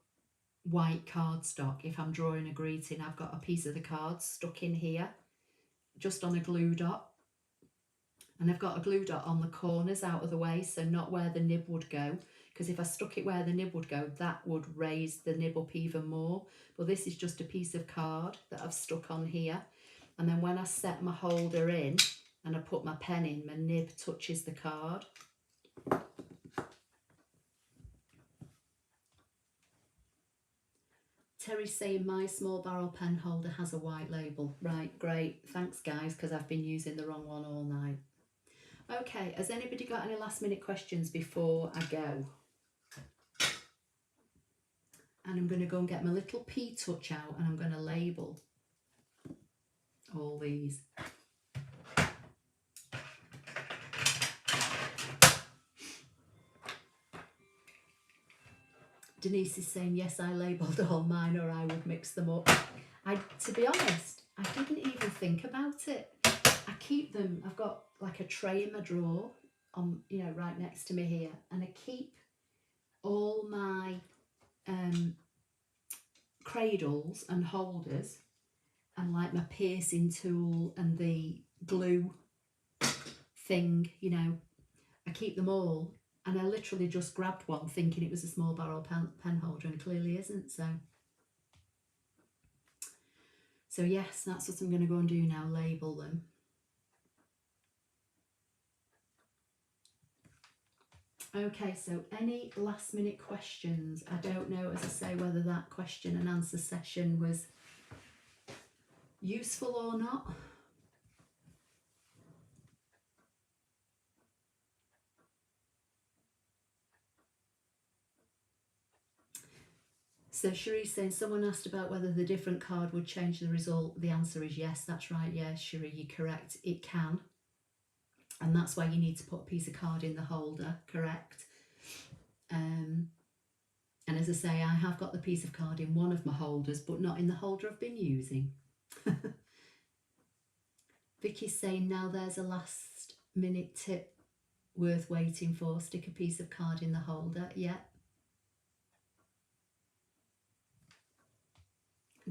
white cardstock. If I'm drawing a greeting, I've got a piece of the card stuck in here, just on a glue dot. And I've got a glue dot on the corners out of the way, so not where the nib would go, because if I stuck it where the nib would go, that would raise the nib up even more. But this is just a piece of card that I've stuck on here. And then when I set my holder in and I put my pen in, my nib touches the card. Terry's saying my small barrel pen holder has a white label. Right, great. Thanks, guys, because I've been using the wrong one all night. Okay, has anybody got any last minute questions before I go? And I'm going to go and get my little P-Touch out and I'm going to label all these. Denise is saying, yes, I labelled all mine or I would mix them up. To be honest, I didn't even think about it. I keep them, I've got like a tray in my drawer, on, you know, right next to me here. And I keep all my cradles and holders and like my piercing tool and the glue thing, you know, I keep them all. And I literally just grabbed one thinking it was a small barrel pen holder, and clearly isn't. So yes, that's what I'm going to go and do now, label them. Okay, so any last minute questions? I don't know, as I say, whether that question and answer session was useful or not. So Cherie saying, someone asked about whether the different card would change the result. The answer is yes, that's right. Yes, Cherie, you're correct. It can. And that's why you need to put a piece of card in the holder, correct? And as I say, I have got the piece of card in one of my holders, but not in the holder I've been using. Vicky's saying, now there's a last minute tip worth waiting for. Stick a piece of card in the holder. Yeah.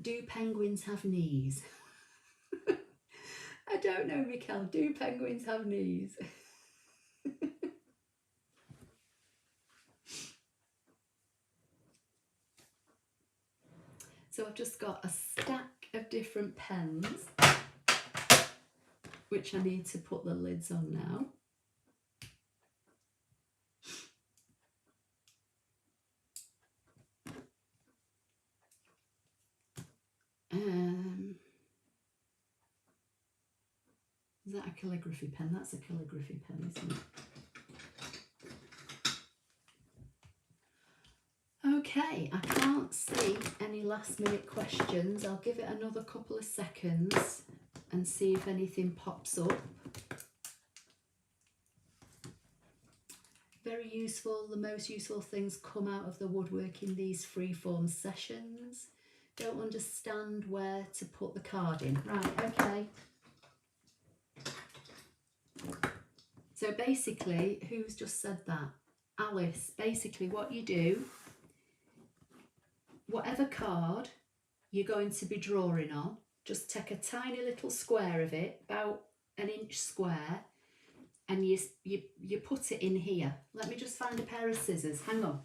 Do penguins have knees? I don't know, Mikkel. Do penguins have knees? So I've just got a stack of different pens, which I need to put the lids on now. Is that a calligraphy pen? That's a calligraphy pen, isn't it? Okay, I can't see any last minute questions. I'll give it another couple of seconds and see if anything pops up. Very useful. The most useful things come out of the woodwork in these freeform sessions. Don't understand where to put the card in. Right, okay. So basically, who's just said that? Alice. Basically what you do, whatever card you're going to be drawing on, just take a tiny little square of it, about an inch square, and you put it in here. Let me just find a pair of scissors. Hang on.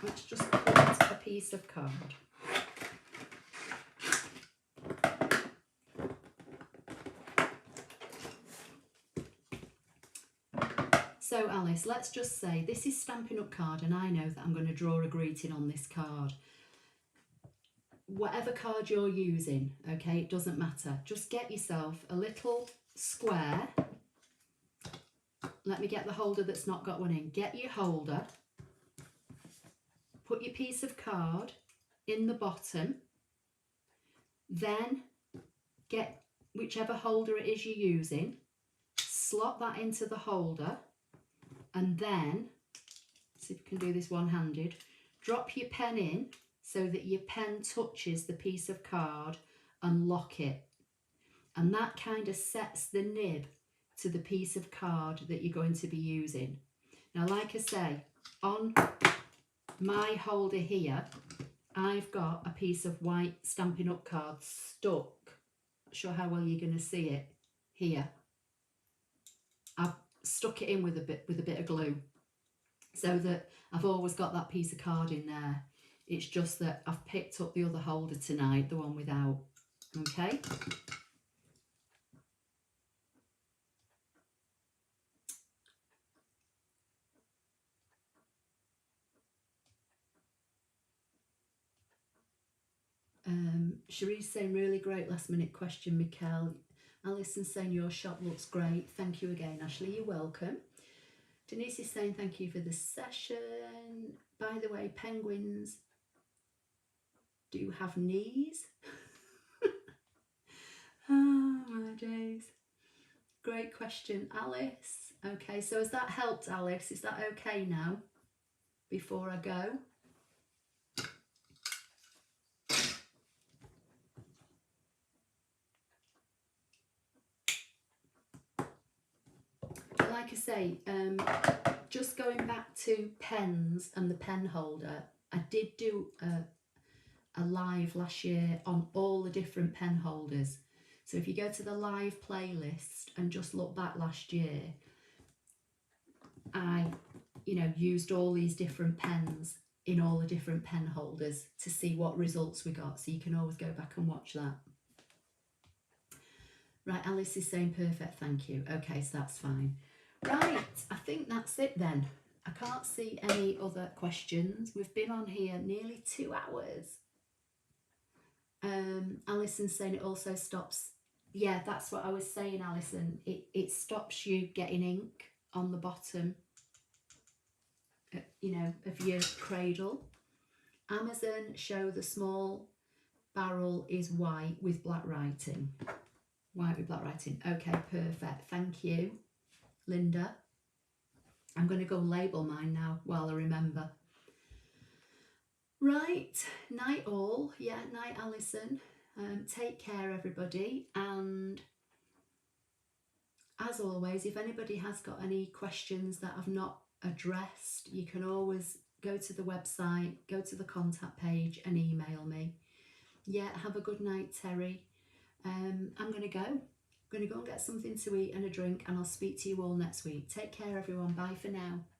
Let's just cut a piece of card. So Alice, let's just say this is Stampin' Up card, and I know that I'm going to draw a greeting on this card. Whatever card you're using, okay, it doesn't matter. Just get yourself a little square. Let me get the holder that's not got one in. Get your holder. Put your piece of card in the bottom. Then get whichever holder it is you're using. Slot that into the holder. And then, see if you can do this one-handed, drop your pen in so that your pen touches the piece of card and lock it. and that kind of sets the nib to the piece of card that you're going to be using. Now, like I say, on my holder here, I've got a piece of white Stampin' Up card stuck. Not sure how well you're going to see it here. I've stuck it in with a bit of glue, so that I've always got that piece of card in there. It's just that I've picked up the other holder tonight, the one without. Okay. Cherie's saying really great last minute question, Mikkel. Alison's saying your shop looks great. Thank you again, Ashley. You're welcome. Denise is saying thank you for the session. By the way, penguins do have knees. Oh my days. Great question, Alice. Okay, so has that helped, Alice? Is that okay now before I go? Like I say, just going back to pens and the pen holder, I did do a live last year on all the different pen holders. So if you go to the live playlist and just look back last year, I, used all these different pens in all the different pen holders to see what results we got. So you can always go back and watch that. Right, Alice is saying perfect, thank you. Okay, so that's fine. Right, I think that's it then. I can't see any other questions. We've been on here nearly 2 hours. Alison's saying it also stops. Yeah, that's what I was saying, Alison. It stops you getting ink on the bottom, of your cradle. Amazon show the small barrel is white with black writing. White with black writing. Okay, perfect. Thank you, Linda. I'm going to go label mine now while I remember. Right, night all. Yeah, night, Alison. Take care, everybody. And as always, if anybody has got any questions that I've not addressed, you can always go to the website, go to the contact page and email me. Yeah, have a good night, Terry. I'm going to go. I'm going to go and get something to eat and a drink, and I'll speak to you all next week. Take care, everyone. Bye for now.